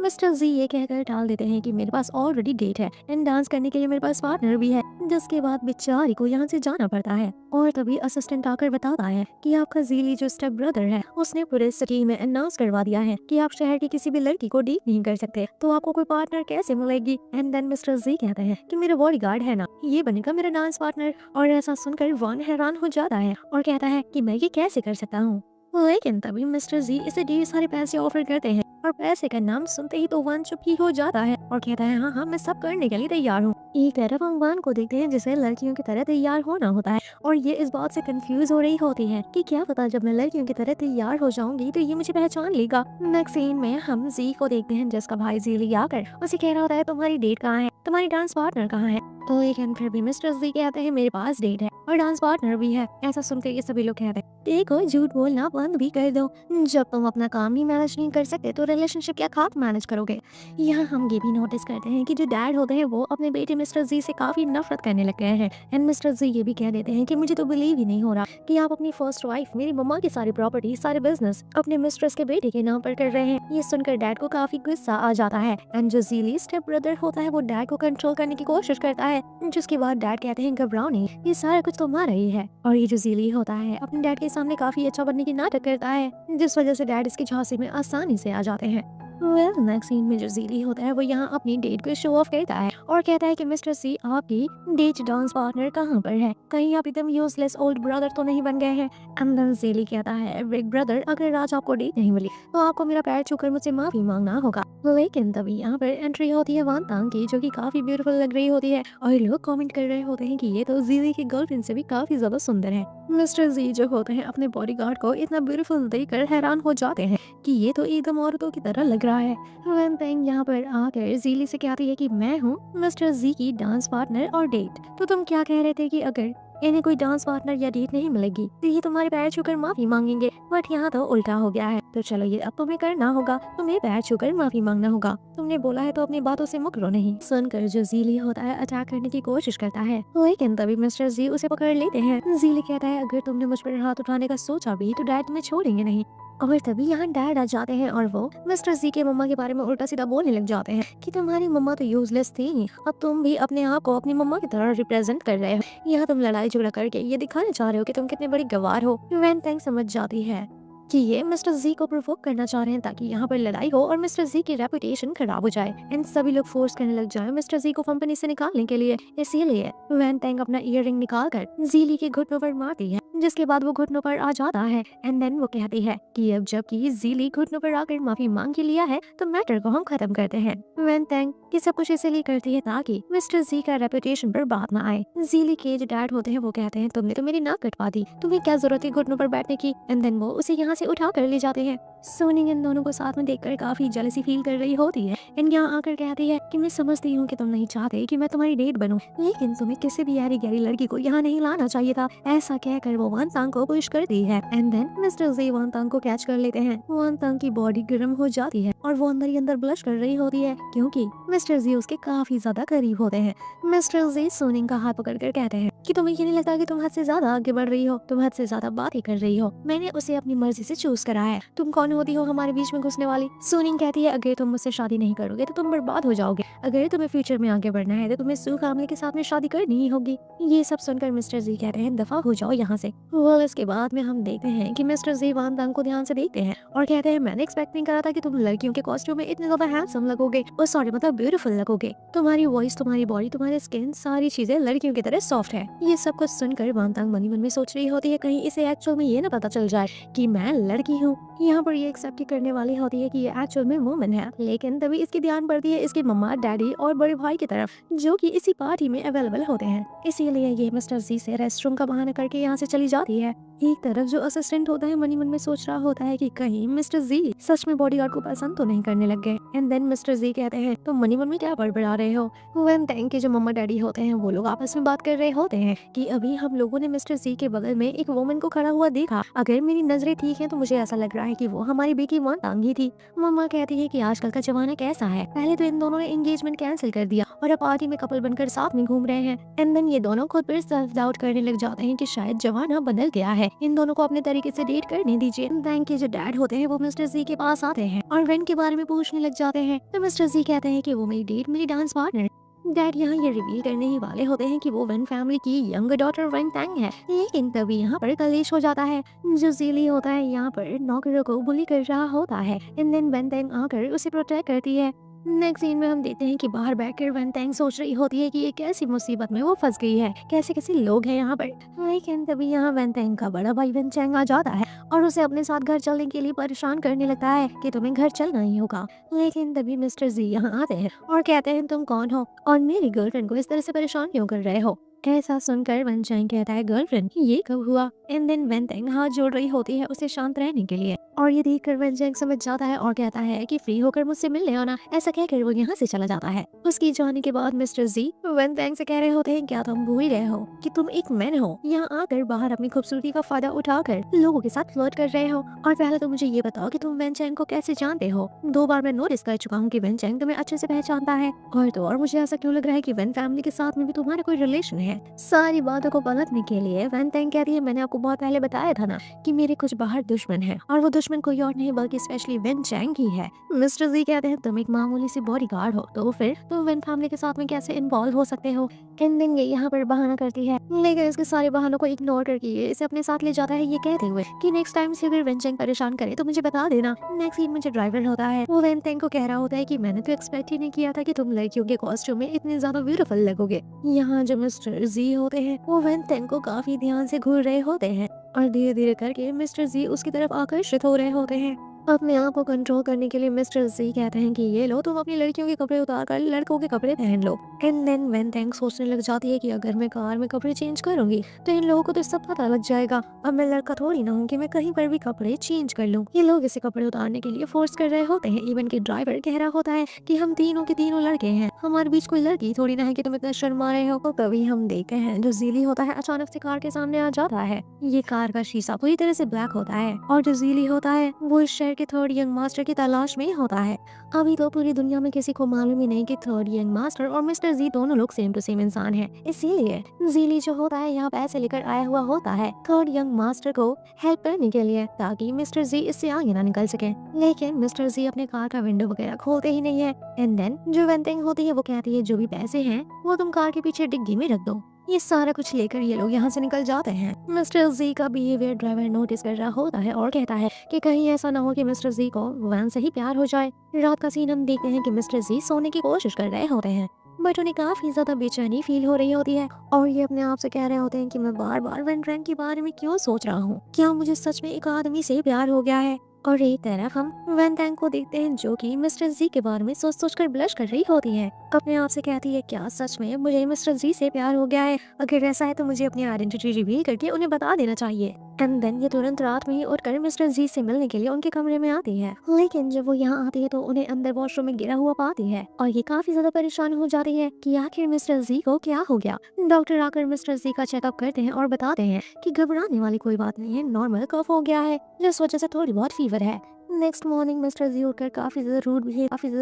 मिस्टर जी ये कहकर टाल देते हैं कि मेरे पास ऑलरेडी डेट है एंड डांस करने के लिए मेरे पास पार्टनर भी है, जिसके बाद बेचारी को यहाँ से जाना पड़ता है। और तभी असिस्टेंट आकर बताता है कि आपका जीली जो स्टेप ब्रदर है उसने पूरे सिटी में अनाउंस करवा दिया है कि आप शहर की किसी भी लड़की को डेट नहीं कर सकते, तो आपको कोई पार्टनर कैसे मिलेगी। एंड देन मिस्टर जी कहते हैं कि मेरा बॉडीगार्ड है ना, ये बनेगा मेरा डांस पार्टनर। और ऐसा सुनकर वन हैरान हो जाता है और कहता है कि मैं ये कैसे कर सकता हूँ। लेकिन तभी मिस्टर जी इसे ढेर सारे पैसे ऑफर करते हैं और पैसे का नाम सुनते ही तो वन चुप ही हो जाता है और कहता है हाँ हाँ मैं सब करने के लिए तैयार हूँ। एक तरफ हम वन को देखते हैं जिसे लड़कियों की तरह तैयार होना होता है और ये इस बात से कंफ्यूज हो रही होती है कि क्या पता जब मैं लड़कियों की तरह तैयार हो जाऊंगी तो ये मुझे पहचान लेगा। नेक्स्ट सीन में हम जी को देखते हैं जिसका भाई जीली आकर उसे कह रहा होता है तुम्हारी डेट कहाँ है, तुम्हारी डांस पार्टनर कहाँ है। तो लेकिन फिर भी मिस्टर जी कहते हैं मेरे पास डेट है और डांस पार्टनर भी है। ऐसा सुनकर ये सभी लोग कहते हैं देखो झूठ बोलना बंद भी कर दो, जब तुम अपना काम ही मैनेज नहीं कर सकते तो रिलेशनशिप क्या खाप मैनेज करोगे। यहाँ हम ये भी नोटिस करते हैं कि जो डैड होते हैं वो अपने बेटे मिस्टर जी से काफी नफरत करने लग गए हैं एंड मिस्टर जी ये भी कह देते हैं कि मुझे तो बिलीव ही नहीं हो रहा कि आप अपनी फर्स्ट वाइफ मेरी मम्मा की सारी प्रॉपर्टी सारे बिजनेस अपने मिस्ट्रेस के बेटे के नाम पर कर रहे हैं। ये सुनकर डैड को काफी गुस्सा आ जाता है एंड जो जीली स्टेप ब्रदर होता है वो डैड को कंट्रोल करने की कोशिश करता है, जिसके बाद डैड कहते हैं घबराओ नहीं ये सारा कुछ तुम्हारा ही है। और ये जो जीली होता है अपने डैड के सामने काफी अच्छा बनने की नाटक करता है, जिस वजह से डैड इसकी झांसे में आसानी से आ जाते हैं। नेक्स्ट सीन में जो जीली होता है वो यहाँ अपनी डेट को शो ऑफ करता है और कहता है कि मिस्टर सी आपकी डेट डांस पार्टनर कहाँ पर है, कहीं आप एकदम यूजलेस ओल्ड ब्रदर तो नहीं बन गए हैं। एंड देन जीली कहता है बिग ब्रदर अगर आज आपको डेट नहीं मिली तो आपको मेरा पैर छूकर मुझसे माफी मांगना होगा। लेकिन तभी यहाँ पर एंट्री होती है वान तांग की जो कि काफी ब्यूटीफुल लग रही होती है और लोग कमेंट कर रहे होते हैं कि ये तो जीली की गर्लफ्रेंड से भी काफी ज्यादा सुंदर है। मिस्टर जी जो होते हैं अपने बॉडीगार्ड को इतना ब्यूटीफुल देखकर हैरान हो जाते हैं कि ये तो एकदम औरतों की तरह लग रहा है। वैन तांग यहाँ पर आकर जीली से कहती है कि मैं हूँ मिस्टर जी की डांस पार्टनर और डेट, तो तुम क्या कह रहे थे कि अगर इन्हें कोई डांस पार्टनर या डेट नहीं मिलेगी तो ये तुम्हारे पैर छूकर माफी मांगेंगे, बट यहाँ तो उल्टा हो गया है। तो चलो ये अब तुम्हें करना होगा, तुम्हें पैर छूकर माफी मांगना होगा, तुमने बोला है तो अपनी बातों से मुकरो नहीं। सुनकर जो जीली होता है अटैक करने की कोशिश करता है, लेकिन तभी मिस्टर जी उसे पकड़ लेते हैं। जीली कहता है अगर तुमने मुझ पर हाथ उठाने का सोचा भी तो डैड तुम्हें छोड़ेंगे नहीं। और तभी यहाँ डैड आ जाते हैं और वो मिस्टर जी के मम्मा के बारे में उल्टा सीधा बोलने लग जाते हैं कि तुम्हारी मम्मा तो यूजलेस थी, अब तुम भी अपने आप को अपनी मम्मा की तरह रिप्रेजेंट कर रहे हो, यहाँ तुम लड़ाई झगड़ा करके ये दिखाना चाह रहे हो कि तुम कितने बड़ी गवार हो। वैन तांग समझ जाती है कि ये मिस्टर जी को प्रोवोक करना चाह रहे हैं ताकि यहाँ पर लड़ाई हो और मिस्टर जी की रेपुटेशन खराब हो जाए एंड सभी लोग फोर्स करने लग जाए मिस्टर जी को कंपनी से निकालने के लिए। इसीलिए वैन तांग अपना इयररिंग निकाल कर जीली के घुटनों पर मारती है, जिसके बाद वो घुटनों पर आ जाता है एंड देन वो कहती है कि अब जबकि जीली घुटनों पर आकर माफी मांग के लिया है तो मैटर को हम खत्म करते हैं। वैन तेंग ये सब कुछ इसलिए करती है ताकि मिस्टर जी का रेपुटेशन पर बात ना आए। जीली के जो डैड होते हैं वो कहते हैं तुमने तो मेरी नाक कटवा दी, तुम्हें क्या जरूरत है घुटनों पर बैठने की। एंड देन वो उसे यहाँ से उठा कर ले जाते हैं। सोनिंग इन दोनों को साथ में देखकर काफी जेलसी फील कर रही होती है एंड यहाँ आकर कहती है कि मैं समझती हूँ कि तुम नहीं चाहते कि मैं तुम्हारी डेट बनूं, लेकिन तुम्हें किसी भी यारी गहरी लड़की को यहाँ नहीं लाना चाहिए था। ऐसा कहकर वो वान तांग को पुश करती है एंड देन मिस्टर जी वान तांग को कैच कर लेते हैं। वान तांग की बॉडी गर्म हो जाती है और वो अंदर ही अंदर ब्लश कर रही होती है क्योंकि मिस्टर जी उसके काफी ज्यादा करीब होते हैं। मिस्टर जी सोनिंग का हाथ पकड़कर कहते हैं कि तुम्हें ये नहीं लगता कि तुम हद से ज्यादा आगे बढ़ रही हो, तुम हद से ज्यादा बातें कर रही हो, मैंने उसे अपनी मर्जी से चूज करा है, तुम कौन होती हो हमारे बीच में घुसने वाली। सोनिंग कहती है अगर तुम मुझसे शादी नहीं करोगे तो तुम बर्बाद हो जाओगे, अगर तुम्हें फ्यूचर में आगे बढ़ना है तो तुम्हें सू फैमिली के साथ में शादी करनी ही होगी। ये सब सुनकर मिस्टर जी कहते हैं दफा हो जाओ यहाँ से। वेल इसके बाद में हम देखते हैं कि मिस्टर जी वान तांग को ध्यान से देखते हैं और कहते हैं मैंने एक्सपेक्ट नहीं करा था कि तुम लड़कियों के कॉस्ट्यूम में इतने ज्यादा हैंडसम लगोगे और सॉरी मतलब ब्यूटीफुल लगोगे, तुम्हारी वॉइस, तुम्हारी बॉडी, तुम्हारी स्किन, सारी चीजें लड़कियों की तरह सॉफ्ट है। ये सब कुछ सुनकर वान तांग मन ही मन में सोच रही होती है कहीं इसे एक्चुअल में ये ना पता चल जाए कि मैं लड़की हूँ। यहाँ पर ये एक्सेप्ट करने वाली होती है कि ये एक्चुअल में वुमन है, लेकिन तभी इसकी ध्यान पड़ती है इसके मम्मा, डैडी और बड़े भाई की तरफ जो कि इसी पार्टी में अवेलेबल होते हैं। इसीलिए ये मिस्टर जी से रेस्टरूम का बहाना करके यहाँ से चली जाती है। एक तरफ जो असिस्टेंट होता है मन ही मन में सोच रहा होता है कि कहीं मिस्टर जी सच में बॉडीगार्ड को पसंद तो नहीं करने लग गए। एंड देन मिस्टर जी कहते हैं तो मन ही मन में क्या बड़बड़ा रहे हो। वैन तेंग के जो मम्मा डैडी होते हैं वो लोग आपस में बात कर रहे होते हैं कि अभी हम लोगों ने मिस्टर जी के बगल में एक वुमन को खड़ा हुआ देखा, अगर मेरी नजरें ठीक है तो मुझे ऐसा लग रहा है कि वो हमारी बेटी वान तांग ही थी। मम्मा कहती है कि आजकल का जमाना कैसा है, पहले तो इन दोनों ने एंगेजमेंट कैंसिल कर दिया और अब पार्टी में कपल बनकर साथ में घूम रहे हैं। एंड देन ये दोनों खुद पर सेल्फ डाउट करने लग जाते हैं कि शायद जमाना बदल गया है, इन दोनों को अपने तरीके से डेट करने दीजिए। बैंक के जो डैड होते हैं वो मिस्टर जी के पास आते हैं और वेन के बारे में पूछने लग जाते हैं तो मिस्टर जी कहते हैं कि वो मेरी डेट, मेरी डांस पार्टनर। डैड यहाँ ये रिवील करने ही वाले होते हैं कि वो वेन फैमिली की यंग डॉटर वेन तेंग है, लेकिन तभी यहाँ पर कलेश हो जाता है। जो जीली होता है यहाँ पर नौकरों को बुली कर रहा होता है एंड देन वेन तेंग आकर उसे प्रोटेक्ट करती है। नेक्स्ट सीन में हम देखते हैं कि बाहर बैठकर वेन तेंग सोच रही होती है कि ये कैसी मुसीबत में वो फंस गई है, कैसे कैसे लोग हैं यहाँ पर। लेकिन तभी यहाँ वेन तेंग का बड़ा भाई वेन चैंग आ जाता है और उसे अपने साथ घर चलने के लिए परेशान करने लगता है कि तुम्हें घर चलना ही होगा। लेकिन तभी मिस्टर जी यहाँ आते हैं और कहते हैं तुम कौन हो और मेरी गर्लफ्रेंड को इस तरह से परेशान क्यों कर रहे हो। ऐसा सुनकर वेन चैंग कहता है गर्लफ्रेंड ये कब हुआ। एंड देन वेन तेंग हाथ जोड़ रही होती है उसे शांत रहने के लिए और ये देखकर वेन चैंग समझ जाता है और कहता है कि फ्री होकर मुझसे मिलने आना। ऐसा कहकर वो यहाँ से चला जाता है। उसकी जाने के बाद मिस्टर जी वेन तेंग से कह रहे होते हैं क्या तुम भूल गए हो कि तुम एक मैन हो, यहाँ आकर बाहर अपनी खूबसूरती का फायदा उठाकर लोगों के साथ फ्लर्ट कर रहे हो। और पहले तो मुझे ये बताओ कि तुम वेन चैंग को कैसे जानते हो। 2 बार मैं नोटिस कर चुका हूँ कि वेन चैंग तुम्हें अच्छे से पहचानता है और तो और मुझे ऐसा क्यों लग रहा है कि वेन फैमिली के साथ में भी तुम्हारा कोई रिलेशन है। सारी बातों को पलटने के लिए वेन तेंग कहती है मैंने आपको बहुत पहले बताया था ना कि मेरे कुछ बाहर दुश्मन है और वो दुश्मन कोई और नहीं बल्कि स्पेशली वेन चैंग ही है। मिस्टर जी कहते हैं तुम एक मामूली सी बॉडीगार्ड हो तो फिर तुम वेन फैमिली के साथ में कैसे इन्वॉल्व हो सकते हो। एंडिंग यहाँ पर बहाना करती है, लेकिन इसके सारे बहानों को इग्नोर करके ये इसे अपने साथ ले जाता है ये कहते हुए कि नेक्स्ट टाइम से अगर वेन चैंग परेशान करे तो मुझे बता देना। नेक्स्ट सीन मुझे ड्राइवर होता है, वो वेन तेंग को कह रहा होता है कि मैंने तो एक्सपेक्ट ही नहीं किया था कि तुम लड़कियों के कॉस्ट्यूम में इतने ज्यादा ब्यूटीफुल लगोगे। यहाँ जो मिस्टर जी होते हैं वो वेन तेंग को काफी ध्यान से घूर रहे होते हैं और धीरे धीरे करके मिस्टर जी उसकी तरफ आकर्षित हो रहे होते हैं। अपने आप को कंट्रोल करने के लिए मिस्टर जी कहते हैं कि ये लो तुम अपनी लड़कियों के कपड़े उतार कर लड़कों के कपड़े पहन लो। एंड देन वेन तेंग सोचने लग जाती है कि अगर मैं कार में कपड़े चेंज करूंगी तो इन लोगों को तो सब पता लग जाएगा, अब मैं लड़का थोड़ी ना हूँ कि मैं कहीं पर भी कपड़े चेंज कर लूँ। ये लोग इसे कपड़े उतारने के लिए फोर्स कर रहे होते हैं। इवन के ड्राइवर कह रहा होता है कि हम तीनों के तीनों लड़के हैं, हमारे बीच कोई लड़की थोड़ी ना है कि तुम इतना शर्मा रहे हो। तो तभी हम देखते हैं जो जीली होता है अचानक से कार के सामने आ जाता है। ये कार का शीशा पूरी तरह से ब्लैक होता है और जो जीली होता है वो इस शहर के थर्ड यंग मास्टर की तलाश में होता है। अभी तो पूरी दुनिया में किसी को मालूम ही नहीं कि थर्ड यंग मास्टर और मिस्टर जी दोनों लोग सेम टू सेम इंसान हैं। इसीलिए जीली जो होता है यहाँ पैसे लेकर आया हुआ होता है थर्ड यंग मास्टर को हेल्प करने के लिए ताकि मिस्टर जी इससे आगे ना निकल सके। लेकिन मिस्टर जी अपने कार का विंडो वगैरह खोलते ही नहीं है। एंड देन जो वेन तेंग होती है वो कहती है जो भी पैसे हैं वो तुम कार के पीछे डिग्गी में रख दो। ये सारा कुछ लेकर ये लोग यहाँ से निकल जाते हैं। मिस्टर जी का बिहेवियर ड्राइवर नोटिस कर रहा होता है और कहता है कि कहीं ऐसा ना हो कि मिस्टर जी को वैन से ही प्यार हो जाए। रात का सीन हम देखते हैं कि मिस्टर जी सोने की कोशिश कर रहे होते हैं। बट उन्हें काफी ज्यादा बेचैनी फील हो रही होती है और ये अपने आप से कह रहे होते हैं कि मैं बार बार वन रैंक के बारे में क्यों सोच रहा हूँ, क्या मुझे सच में एक आदमी से प्यार हो गया है। और एक तरफ हम वैन टैंग को देखते हैं जो कि मिस्टर जी के बारे में सोच सोच कर ब्लश कर रही होती है। अपने आप से कहती है क्या सच में मुझे मिस्टर जी से प्यार हो गया है, अगर ऐसा है तो मुझे अपनी आइडेंटिटी रिवील करके उन्हें बता देना चाहिए। एंड देन ये तुरंत रात में ही उठकर मिस्टर जी से मिलने के लिए उनके कमरे में आती है, लेकिन जब वो यहाँ आती है तो उन्हें अंदर वॉशरूम में गिरा हुआ पाती है और ये काफी ज्यादा परेशान हो जाती है कि आखिर मिस्टर जी को क्या हो गया। डॉक्टर आकर मिस्टर जी का चेकअप करते हैं और बताते हैं कि घबराने वाली कोई बात नहीं है, नॉर्मल कफ हो गया है जिस वजह से थोड़ी बहुत फीवर है। नेक्स्ट मॉर्निंग मिस्टर जी उठकर काफी ज्यादा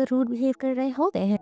रूड बिहेव कर रहे होते हैं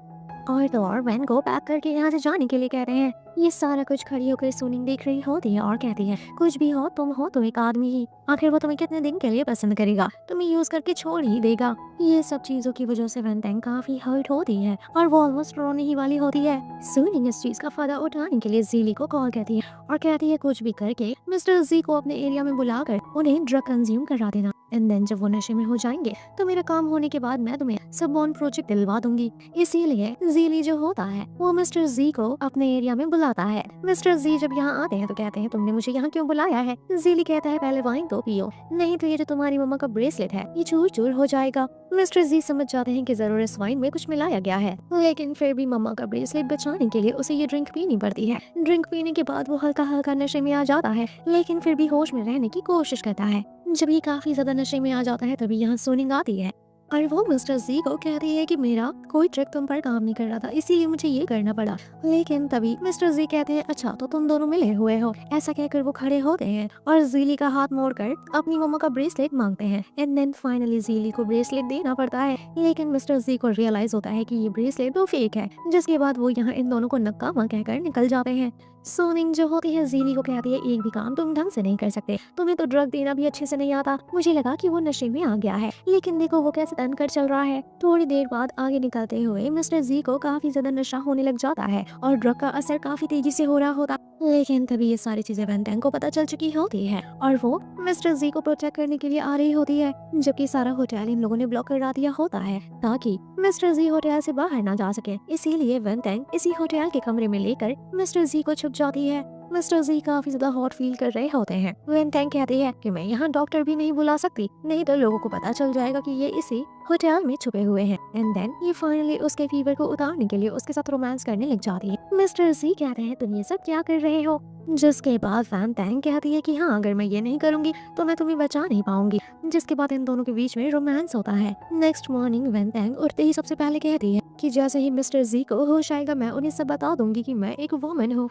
और वैन को पैक करके यहाँ से जाने के लिए कह रहे हैं। ये सारा कुछ खड़ी होकर सुनिंग देख रही होती है और कहती है कुछ भी हो तुम हो तो एक आदमी ही, आखिर वो तुम्हें कितने दिन के लिए पसंद करेगा, तुम्हें यूज करके छोड़ ही देगा। ये सब चीजों की वजह से वैन टैंग काफी हर्ट होती है और वो ऑलमोस्ट रोने ही वाली होती है। सुनिंग इस चीज का फायदा उठाने के लिए जीली को कॉल करती है और कहती है कुछ भी करके मिस्टर जी को अपने एरिया में बुलाकर उन्हें ड्रग कंज्यूम करा देना, एंड देन जब वो नशे में हो जाएंगे तो मेरा काम होने के बाद मैं तुम्हें सबॉन प्रोजेक्ट दिलवा दूंगी। इसीलिए जीली जो होता है वो मिस्टर जी को अपने एरिया में बुलाता है। मिस्टर जी जब यहाँ आते हैं तो कहते हैं तुमने मुझे यहाँ क्यों बुलाया है। जीली कहता है पहले वाइन तो पियो, नहीं तो ये जो तुम्हारी मम्मा का ब्रेसलेट है ये चूर चूर हो जाएगा। मिस्टर जी समझ जाते हैं कि जरूर इस वाइन में कुछ मिलाया गया है, लेकिन फिर भी मम्मा का ब्रेसलेट बचाने के लिए उसे ये ड्रिंक पीनी पड़ती है। ड्रिंक पीने के बाद वो हल्का हल्का नशे में आ जाता है, लेकिन फिर भी होश में रहने की कोशिश करता है। जब ये काफी ज्यादा नशे में आ जाता है तभी यहाँ सोनिंग आती है और वो मिस्टर जी को कहती है कि मेरा कोई ट्रिक तुम पर काम नहीं कर रहा था इसीलिए मुझे ये करना पड़ा। लेकिन तभी मिस्टर जी कहते हैं अच्छा तो तुम दोनों मिले हुए हो। ऐसा कहकर वो खड़े होते हैं और जीली का हाथ मोड़कर अपनी मम्मा का ब्रेसलेट मांगते हैं, एंड देन फाइनली जीली को ब्रेसलेट देना पड़ता है। लेकिन मिस्टर जी को रियलाइज होता है कि ये ब्रेसलेट तो फेक है, जिसके बाद वो यहाँ इन दोनों को नक्कामा कहकर निकल जाते हैं। सोनिंग जो होती है जीली को कहती है एक भी काम तुम ढंग से नहीं कर सकते, तुम्हें तो ड्रग देना भी अच्छे से नहीं आता, मुझे लगा कि वो नशे में आ गया है लेकिन देखो वो कैसे तन कर चल रहा है। थोड़ी देर बाद आगे निकलते हुए मिस्टर जी को काफी ज्यादा नशा होने लग जाता है और ड्रग का असर काफी तेजी से हो रहा होता, लेकिन तभी ये सारी चीजें वैन टैंग को पता चल चुकी होती है और वो मिस्टर जी को प्रोटेक्ट करने के लिए आ रही होती है, जबकि सारा होटल इन लोगों ने ब्लॉक करा दिया होता है ताकि मिस्टर जी होटल से बाहर ना जा सके। इसीलिए वैन टैंग इसी होटल के कमरे में लेकर मिस्टर जी को छुप जाती है। मिस्टर जी काफी ज्यादा हॉट फील कर रहे होते हैं। वैन टैंग कहती है कि मैं यहाँ डॉक्टर भी नहीं बुला सकती, नहीं तो लोगों को पता चल जाएगा कि ये इसी होटल में छुपे हुए हैं। एंड देन ये फाइनली उसके फीवर को उतारने के लिए उसके साथ रोमांस करने लग जाती है। मिस्टर जी कहते हैं तुम ये सब क्या कर रहे हो, जिसके बाद वैन टैंग कहती है कि हाँ अगर मैं ये नहीं करूंगी तो मैं तुम्हें बचा नहीं पाऊंगी, जिसके बाद इन दोनों के बीच में रोमांस होता है। नेक्स्ट मॉर्निंग वैन टैंग उठते ही सबसे पहले कहती है कि जैसे ही मिस्टर जी को होश आएगा मैं उन्हें सब बता दूंगी कि मैं एक वुमन हूँ।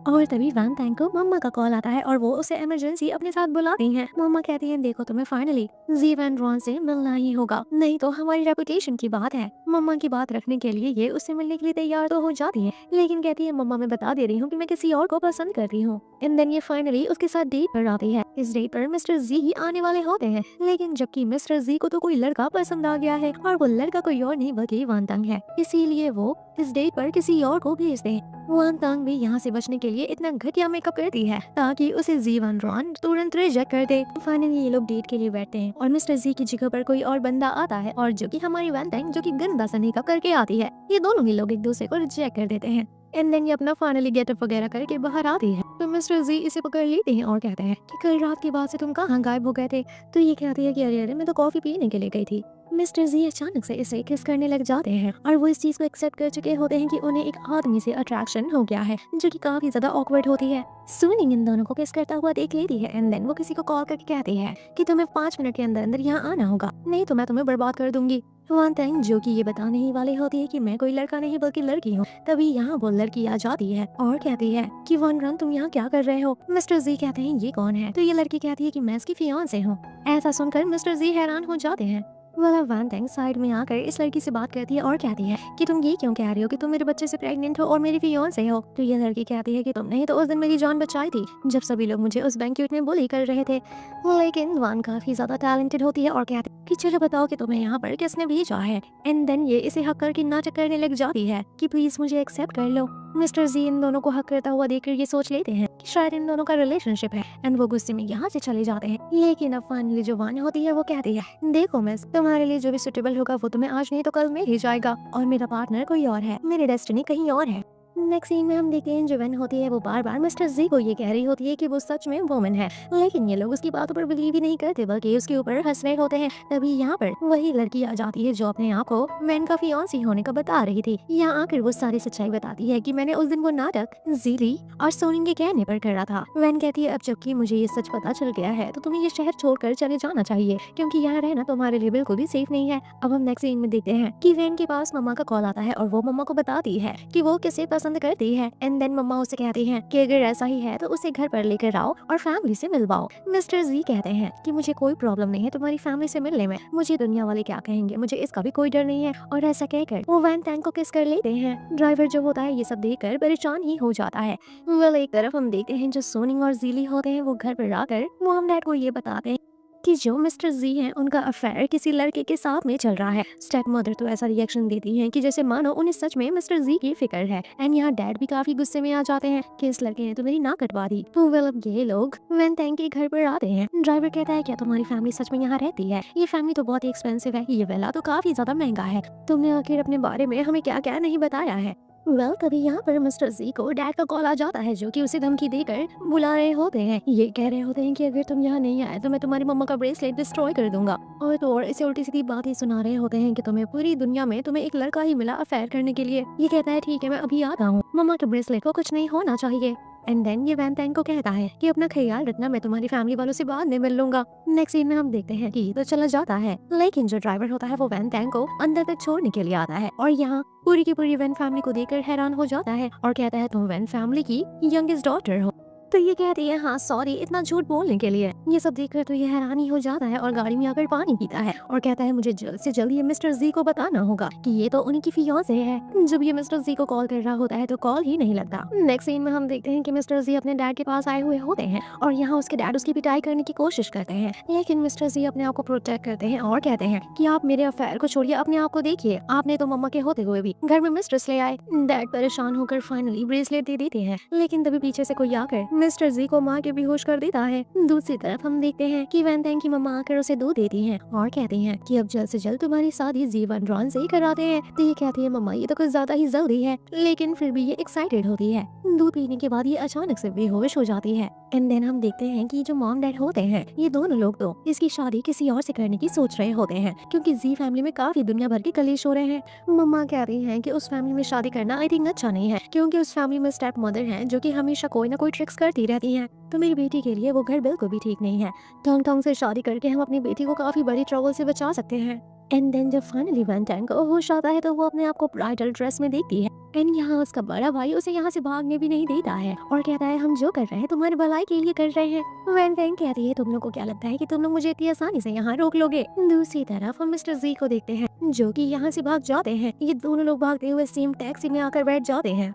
और तभी वैन टैंग को मम्मा का कॉल आता है और वो उसे इमरजेंसी अपने साथ बुलाती हैं। मम्मा कहती हैं देखो तुम्हें फाइनली जी वैन रॉन से मिलना ही होगा, नहीं तो हमारी रेपुटेशन की बात है। मम्मा की बात रखने के लिए ये उससे मिलने के लिए तैयार तो हो जाती है, लेकिन कहती है मम्मा मैं बता दे रही हूँ कि मैं किसी और को पसंद करती हूँ। एंड देन ये फाइनली उसके साथ डेट पर आती है। इस डेट पर मिस्टर जी ही आने वाले होते हैं, लेकिन जबकि मिस्टर जी को तो कोई लड़का पसंद आ गया है और वो लड़का कोई और नहीं बल्कि वैन टैंग है, इसीलिए वो इस डेट पर किसी और को भेजते हैं। वैन टैंग भी यहाँ से बचने के लिए इतना घटिया मेकअप करती है ताकि उसे जी वैन रॉन तुरंत रिजेक्ट कर दे। फाइनली ये लोग डेट के लिए बैठते हैं और मिस्टर जी की जगह पर कोई और बंदा आता है और जो कि हमारी वैन टैंग जो कि गंदा सा मेकअप करके आती है, ये दोनों ही लोग एक दूसरे को रिजेक्ट कर देते हैं। एंड देन ये अपना फाइनली गेटअप वगैरह करके बाहर आती है तो मिस्टर जी इसे पकड़ लेते हैं और कहते हैं कि कल रात के बाद से तुम कहाँ गायब हो गए थे। तो ये कहती है कि अरे अरे मैं तो कॉफी पीने के लिए गई थी। मिस्टर जी अचानक से इसे किस करने लग जाते हैं और वो इस चीज को एक्सेप्ट कर चुके होते हैं कि उन्हें एक आदमी से अट्रैक्शन हो गया है, जो कि काफी ज्यादा ऑकवर्ड होती है। सुनिंग इन दोनों को किस करता हुआ देख लेती है एंड देन वो किसी को कॉल करके कहती है कि तुम्हें 5 मिनट के अंदर अंदर यहाँ आना होगा, नहीं तो मैं तुम्हें बर्बाद कर दूंगी। वैन टैंग जो कि ये बताने ही वाली होती है कि मैं कोई लड़का नहीं बल्कि लड़की हूँ, तभी यहाँ वो लड़की आ जाती है और कहती है कि वैन रन तुम यहाँ क्या कर रहे हो। मिस्टर जी कहते हैं ये कौन है, तो ये लड़की कहती है कि मैं इसकी फियांसे हूँ। ऐसा सुनकर मिस्टर जी हैरान हो जाते हैं। वैन टैंग साइड में आकर इस लड़की से बात करती है और कहती है कि तुम ये क्यों कह रही हो कि तुम मेरे बच्चे से प्रेग्नेंट हो और मेरी फियांसे हो। तो ये लड़की कहती है कि तुमने ही तो उस दिन मेरी जान बचाई थी जब सभी लोग मुझे उस बैंक्वेट में बुली कर रहे थे। लेकिन वैन काफी ज्यादा टैलेंटेड होती है और कहती है कि चलो बताओ कि तुम्हें यहाँ पर किसने भेजा है। एंड देन ये इसे हक करके नाटक करने लग जाती है कि प्लीज मुझे एक्सेप्ट कर लो। मिस्टर जी इन दोनों को हक करता हुआ देखकर ये सोच लेते हैं कि शायद इन दोनों का रिलेशनशिप है एंड वो गुस्से में यहाँ से चले जाते हैं। लेकिन अब फाइनली जो वान होती है वो कहती है, देखो मिस, तुम्हारे लिए जो भी सुटेबल होगा वो तुम्हें आज नहीं तो कल मिल ही जाएगा और मेरा पार्टनर कोई और है, मेरी डेस्टिनी कहीं और है। नेक्स्ट सीन में हम देखते हैं जो वेन होती है वो बार बार मिस्टर जी को ये कह रही होती है कि वो सच में वुमन है, लेकिन ये लोग उसकी बातों पर बिलीव ही नहीं करते बल्कि उसके ऊपर हंस रहे होते हैं। तभी यहाँ पर वही लड़की आ जाती है जो अपने आप को वेन का फियांसी होने का बता रही थी। यहाँ आकर वो सारी सच्चाई बताती है कि मैंने उस दिन वो नाटक जीली और सोनिंग के कहने पर करा था। वेन कहती है अब जबकि मुझे ये सच पता चल गया है तो तुम्हें ये शहर छोड़कर चले जाना चाहिए क्योंकि यहाँ रहना तुम्हारे लिए बिल्कुल भी सेफ नहीं है। अब हम नेक्स्ट सीन में देखते हैं कि वेन के पास मम्मा का कॉल आता है और वो मम्मा को बताती है कि वो किसे पसंद करती है एंड देन मम्मा उसे कहती हैं कि अगर ऐसा ही है तो उसे घर पर लेकर आओ और फैमिली से मिलवाओ। मिस्टर जी कहते हैं कि मुझे कोई प्रॉब्लम नहीं है तुम्हारी फैमिली से मिलने में, मुझे दुनिया वाले क्या कहेंगे मुझे इसका भी कोई डर नहीं है। और ऐसा कहकर वो वैन टैंक को किस कर लेते हैं। ड्राइवर जो होता है ये सब देखकर परेशान ही हो जाता है। वेल एक तरफ हम देखते हैं जो सोनिंग और जीली होते हैं वो घर पर आकर मॉम डैड को ये बताते हैं कि जो मिस्टर जी हैं उनका अफेयर किसी लड़के के साथ में चल रहा है। स्टेप मदर तो ऐसा रिएक्शन देती हैं कि जैसे मानो उन्हें सच में मिस्टर जी की फिक्र है एंड यहाँ डैड भी काफी गुस्से में आ जाते हैं कि इस लड़के ने तो मेरी नाक कटवा दी। तो वेल अब ये लोग वेन टैंक के घर पर आते हैं। ड्राइवर कहता है क्या तुम्हारी फैमिली सच में यहाँ रहती है? ये फैमिली तो बहुत ही एक्सपेंसिव है, ये विला तो काफी ज्यादा महंगा है, तुमने आखिर अपने बारे में हमें क्या क्या नहीं बताया है। वेल तभी यहाँ पर मिस्टर जी को डैड का कॉल आ जाता है जो कि उसे धमकी देकर बुला रहे होते हैं। ये कह रहे होते हैं कि अगर तुम यहाँ नहीं आए तो मैं तुम्हारी मम्मा का ब्रेसलेट डिस्ट्रॉय कर दूंगा। और तो और इसे उल्टी सीधी बात ही सुना रहे होते हैं कि तुम्हें पूरी दुनिया में तुम्हें एक लड़का ही मिला अफेयर करने के लिए। ये कहता है ठीक है मैं अभी आता हूँ, मम्मा के ब्रेसलेट को कुछ नहीं होना चाहिए। एंड देन ये वैन टैंक को कहता है कि अपना ख्याल रखना, मैं तुम्हारी फैमिली वालों से बाद में मिल लूंगा। नेक्स्ट सीन में हम देखते हैं कि तो चला जाता है, लेकिन जो ड्राइवर होता है वो वैन टैंक को अंदर तक छोड़ने के लिए आता है और यहाँ पूरी की पूरी वैन फैमिली को देखकर हैरान हो जाता है और कहता है तुम वैन फैमिली की यंगेस्ट डॉटर हो। तो ये कहती है हाँ सॉरी इतना झूठ बोलने के लिए। ये सब देखकर तो ये हैरानी हो जाता है और गाड़ी में आकर पानी पीता है और कहता है मुझे जल्द से जल्द ये मिस्टर जी को बताना होगा कि ये तो उन्हीं की फियांसे है। जब ये मिस्टर जी को कॉल कर रहा होता है तो कॉल ही नहीं लगता। नेक्स्ट सीन में हम देखते हैं कि मिस्टर जी अपने डैड के पास आए हुए होते हैं और यहाँ उसके डैड उसकी पिटाई करने की कोशिश करते हैं, लेकिन मिस्टर जी अपने आप को प्रोटेक्ट करते हैं और कहते हैं कि आप मेरे अफेयर को छोड़िए, अपने आप को देखिए, आपने तो मम्मा के होते हुए भी घर में मिस्ट्रेस ले आए। डैड परेशान होकर फाइनली ब्रेसलेट दे देते हैं, लेकिन तभी पीछे से कोई आकर मिस्टर जी को मार के बेहोश कर देता है। दूसरी तरफ हम देखते हैं कि वैन टैंक की मम्मा आकर उसे दूध देती हैं और कहती हैं कि अब जल्द से जल्द तुम्हारी शादी जीवन रॉन से ही कराते हैं। तो ये कहती है मम्मा ये तो कुछ ज्यादा ही जल्दी है, लेकिन फिर भी ये एक्साइटेड होती है। दूध पीने के बाद ये अचानक से बेहोश हो जाती है। एंड देन हम देखते हैं कि जो मॉम डैड होते हैं ये दोनों लोग तो इसकी शादी किसी और से करने की सोच रहे होते हैं क्योंकि जी फैमिली में काफी दुनिया भर के कलेश हो रहे हैं। मम्मा कह रही हैं कि उस फैमिली में शादी करना आई थिंक अच्छा नहीं है क्योंकि उस फैमिली में स्टेप मदर हैं जो कि हमेशा कोई ना कोई ट्रिक्स करती रहती हैं। तो मेरी बेटी के लिए वो घर बिल्कुल भी ठीक नहीं है। ढंग ढंग से शादी करके हम अपनी बेटी को काफी बड़ी ट्रबल से बचा सकते हैं। एंड देन जब फाइनली वैन टैंक को होश आता है तो वो अपने आप को ब्राइडल ड्रेस में देखती है एंड यहाँ उसका बड़ा भाई उसे यहाँ से भागने भी नहीं देता है और कहता है हम जो कर रहे हैं तुम्हारी भलाई के लिए कर रहे हैं। वैन टैंक कहती है तुम लोग को क्या लगता है कि तुम लोग मुझे इतनी आसानी से यहाँ रोक लोगे। दूसरी तरफ हम मिस्टर जी को देखते हैं जो कि यहाँ से भाग जाते हैं। ये दोनों लोग भागते हुए सेम टैक्सी में आकर बैठ जाते हैं।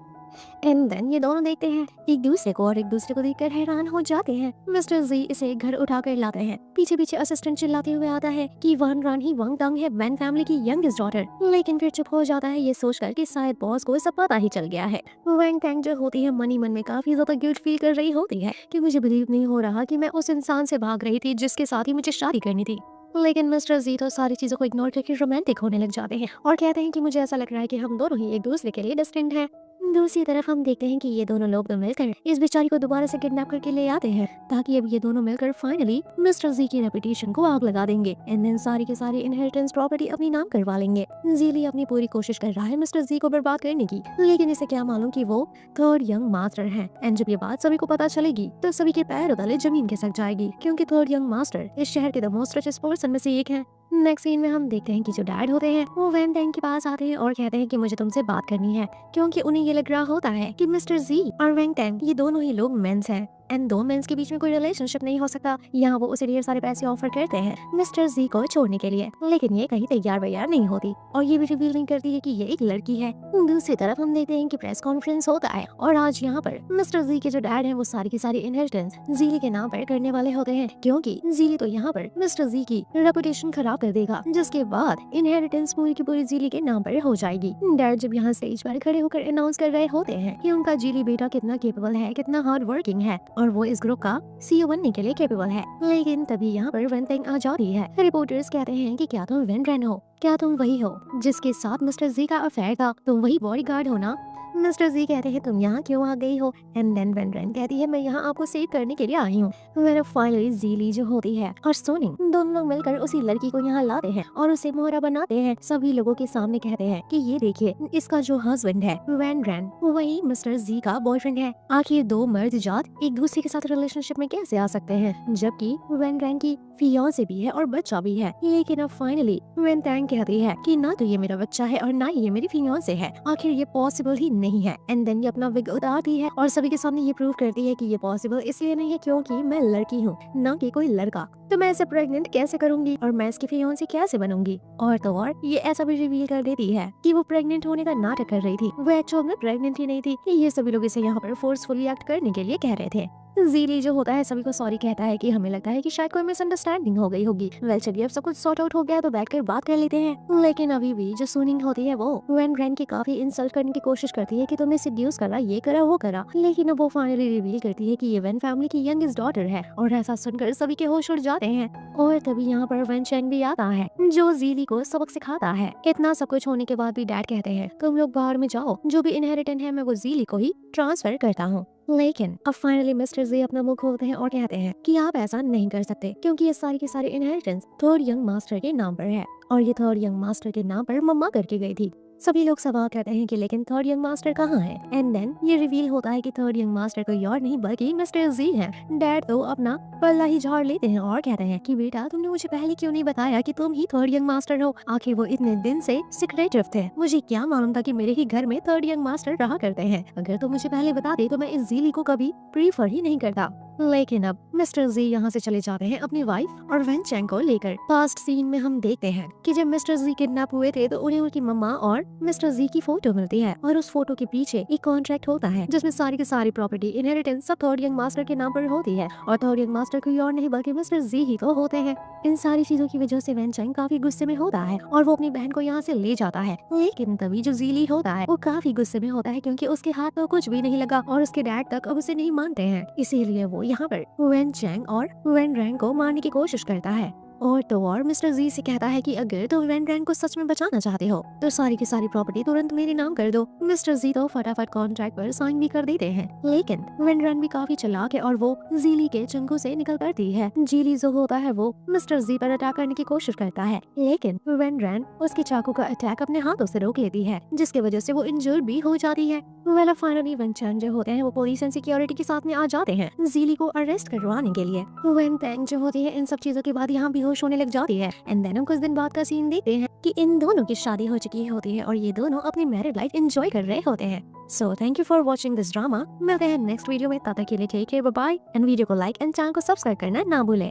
एंड देन ये दोनों देखते हैं एक दूसरे को और एक दूसरे को देखकर हैरान हो जाते हैं। मिस्टर जी इसे घर उठा कर लाते हैं। पीछे पीछे असिस्टेंट चिल्लाते हुए आता है कि वन रान ही वंग टंग है वैन फैमिली की यंगेस्ट डॉटर, लेकिन फिर चुप हो जाता है ये सोचकर कि शायद बॉस को सब पता ही चल गया है। वैंग टैंग जो होती है मन ही मन में काफी ज्यादा गिल्ट फील कर रही होती है कि मुझे बिलीव नहीं हो रहा कि मैं उस इंसान से भाग रही थी जिसके साथ ही मुझे शादी करनी थी। लेकिन मिस्टर जी तो सारी चीजों को इग्नोर करके रोमांटिक होने लग जाते हैं और कहते हैं कि मुझे ऐसा लग रहा है कि हम दोनों ही एक दूसरे के लिए डेस्टिन्ड हैं। दूसरी तरफ हम देखते हैं कि ये दोनों लोग तो मिलकर इस बेचारी को दोबारा से किडनैप करके ले आते हैं ताकि अब ये दोनों मिलकर फाइनली मिस्टर जी की रेपुटेशन को आग लगा देंगे एंड देन सारी के सारी इनहेरिटेंस प्रॉपर्टी अपनी नाम करवा लेंगे। जीली अपनी पूरी कोशिश कर रहा है मिस्टर जी को बर्बाद करने की, लेकिन इसे क्या मालूम कि वो थर्ड यंग मास्टर है। एंड जब ये बात सभी को पता चलेगी तो सभी के पैर तले जमीन खिसक जाएगी क्योंकि थर्ड यंग मास्टर इस शहर के द मोस्ट रिचेस्ट पर्सन में से एक है। नेक्स्ट सीन में हम देखते हैं कि जो डैड होते हैं वो वैन टैंक के पास आते हैं और कहते हैं कि मुझे तुमसे बात करनी है क्योंकि उन्हें ये लग रहा होता है कि मिस्टर जी और वैन टैंक ये दोनों ही लोग मेंस हैं। एंड दो मेंस के बीच में कोई रिलेशनशिप नहीं हो सकता। यहाँ वो उसे ढेर सारे पैसे ऑफर करते हैं मिस्टर जी को छोड़ने के लिए, लेकिन ये कहीं तैयार वैयार नहीं होती और ये भी रिवील नहीं करती है कि ये एक लड़की है। दूसरी तरफ हम देखते हैं कि प्रेस कॉन्फ्रेंस होता है और आज यहाँ पर मिस्टर जी के जो डैड हैं वो सारी की सारी इनहेरिटेंस जीली के नाम पर करने वाले होते हैं, क्योंकि जीली तो यहाँ पर मिस्टर जी की रेपुटेशन खराब कर देगा, जिसके बाद इनहेरिटेंस पूरी की पूरी जीली के नाम पर हो जाएगी। डैड जब यहाँ स्टेज पर खड़े होकर अनाउंस कर रहे होते हैं कि उनका जीली बेटा कितना केपेबल है, कितना हार्ड वर्किंग है और वो इस ग्रुप का सीईओ बनने के लिए केपेबल है, लेकिन तभी यहाँ पर वेन तेंग आ जाती है। रिपोर्टर्स कहते हैं कि क्या तुम वेन रेन हो, क्या तुम वही हो जिसके साथ मिस्टर जी का अफेयर था, तुम वही बॉडीगार्ड हो ना। मिस्टर जी कहते हैं तुम यहाँ क्यों आ गई हो, एंड देन वेन रेन कहती है मैं यहाँ आपको सेव करने के लिए आई हूँ। वेन फाइनली जीली जो होती है और सोनी दोनों लोग मिलकर उसी लड़की को यहाँ लाते हैं और उसे मोहरा बनाते हैं। सभी लोगों के सामने कहते हैं कि ये देखिए इसका जो हस्बैंड है वेन रेन वही मिस्टर जी का बॉयफ्रेंड है। आखिर दो मर्द जात एक दूसरे के साथ रिलेशनशिप में कैसे आ सकते हैं, जबकि वेन रेन की फियांसे भी है और बच्चा भी है। लेकिन अब फाइनली वेन तेंग कहती है कि ना तो ये मेरा बच्चा है और ना ही ये मेरी फियांसे है, आखिर ये पॉसिबल ही नहीं है। एंड देन ये अपना विग उतारती है और सभी के सामने ये प्रूव करती है कि ये पॉसिबल इसलिए नहीं है क्योंकि मैं लड़की हूँ ना कि कोई लड़का, तो मैं इसे प्रेग्नेंट कैसे करूंगी और मैं इसकी फियांसे कैसे बनूंगी। और तो और ये ऐसा भी रिवील कर देती है कि वो प्रेग्नेंट होने का नाटक कर रही थी, वो एक्चुअल में प्रेग्नेंट ही नहीं थी। ये सभी लोग इसे यहाँ पर फोर्सफुली एक्ट करने के लिए कह रहे थे। जीली जो होता है सभी को सॉरी कहता है कि हमें लगता है कि शायद कोई मिसअंडरस्टैंडिंग हो गई होगी। वेल चलिए अब सब कुछ सॉर्ट आउट हो गया तो बैठकर बात कर लेते हैं। लेकिन अभी भी जो सुनिंग होती है वो वेन रेन की काफी इंसल्ट करने की कोशिश करती है कि तुमने सिड्यूस करा, ये करा, वो करा, लेकिन अब वो फाइनली रिवील करती है कि ये वेन फैमिली की यंगेस्ट डॉटर है और ऐसा सुनकर सभी के होश उड़ जाते हैं। और तभी यहाँ पर वेन चैंग भी आता है जो जीली को सबक सिखाता है। इतना सब कुछ होने के बाद भी डैड कहते हैं तुम लोग बाहर में जाओ, जो भी इनहेरिटेंट है मैं वो जीली को ही ट्रांसफर करता हूँ। लेकिन अब फाइनली मिस्टर जी अपना मुंह खोलते हैं और कहते हैं कि आप ऐसा नहीं कर सकते क्योंकि ये सारी की सारी इनहेरिटेंस थर्ड यंग मास्टर के नाम पर है और ये थर्ड यंग मास्टर के नाम पर मम्मा करके गई थी। सभी लोग सवाल करते हैं कि लेकिन थर्ड यंग मास्टर कहाँ है। एंड देन ये रिवील होता है कि थर्ड यंग मास्टर कोई और नहीं बल्कि मिस्टर जी है। डैड तो अपना पल्ला ही झाड़ लेते हैं और कहते हैं कि बेटा तुमने मुझे पहले क्यों नहीं बताया कि तुम ही थर्ड यंग मास्टर हो, आखिर वो इतने दिन से सिक्रेटिव थे, मुझे क्या मालूम था कि मेरे ही घर में थर्ड यंग मास्टर रहा करते हैं। अगर तुम मुझे पहले बता दे तो मैं इस जीली को कभी प्रीफर ही नहीं करता। लेकिन अब मिस्टर जी यहाँ से चले जाते हैं अपनी वाइफ और वेन चैंग को लेकर। पास्ट सीन में हम देखते हैं कि जब मिस्टर जी किडनैप हुए थे तो उन्हें उनकी मम्मा और मिस्टर जी की फोटो मिलती है और उस फोटो के पीछे एक कॉन्ट्रैक्ट होता है जिसमें सारी की सारी प्रॉपर्टी इनहेरिटेंस सब थर्ड यंग मास्टर के नाम पर होती है और थर्ड यंग मास्टर कोई और नहीं बल्कि मिस्टर जी ही तो होते हैं। इन सारी चीजों की वजह से वेन चैंग काफी गुस्से में होता है और वो अपनी बहन को यहाँ से ले जाता है। लेकिन तभी जो जीली होता है वो काफी गुस्से में होता है क्योंकि उसके हाथ में कुछ भी नहीं लगा और उसके डैड तक अब उसे नहीं मानते हैं, इसीलिए वो यहाँ पर वेन चैंग और वेन रैंग को मारने की कोशिश करता है। और तो और मिस्टर जी से कहता है कि अगर तुम वेन रैंग को सच में बचाना चाहते हो तो सारी की सारी प्रॉपर्टी तुरंत मेरे नाम कर दो। मिस्टर जी तो फटाफट कॉन्ट्रैक्ट पर साइन भी कर देते हैं, लेकिन वेन रैंग भी काफी चालाक है और वो जीली के चंगू से निकल करती है। जीली जो होता है वो मिस्टर जी पर अटैक करने की कोशिश करता है, लेकिन वेन रैंग उसके चाकू का अटैक अपने हाथों से रोक लेती है जिसकी वजह से वो इंजर्ड भी हो जाती है। वेल फाइनली वेन चैंग जो होते हैं वो पुलिस एंड सिक्योरिटी के साथ में आ जाते हैं जीली को अरेस्ट करवाने के लिए। वेन तेंग जो होती है इन सब चीजों के बाद यहाँ बेहोश होने लग जाती है। एंड देन हम कुछ दिन बाद का सीन देखते हैं कि इन दोनों की शादी हो चुकी होती है और ये दोनों अपनी मैरिड लाइफ एंजॉय कर रहे होते हैं। So thank you for watching this drama. मिलते हैं नेक्स्ट वीडियो में, तब तक के लिए take care, bye bye and video को लाइक एंड चैनल को सब्सक्राइब करना ना भूलें।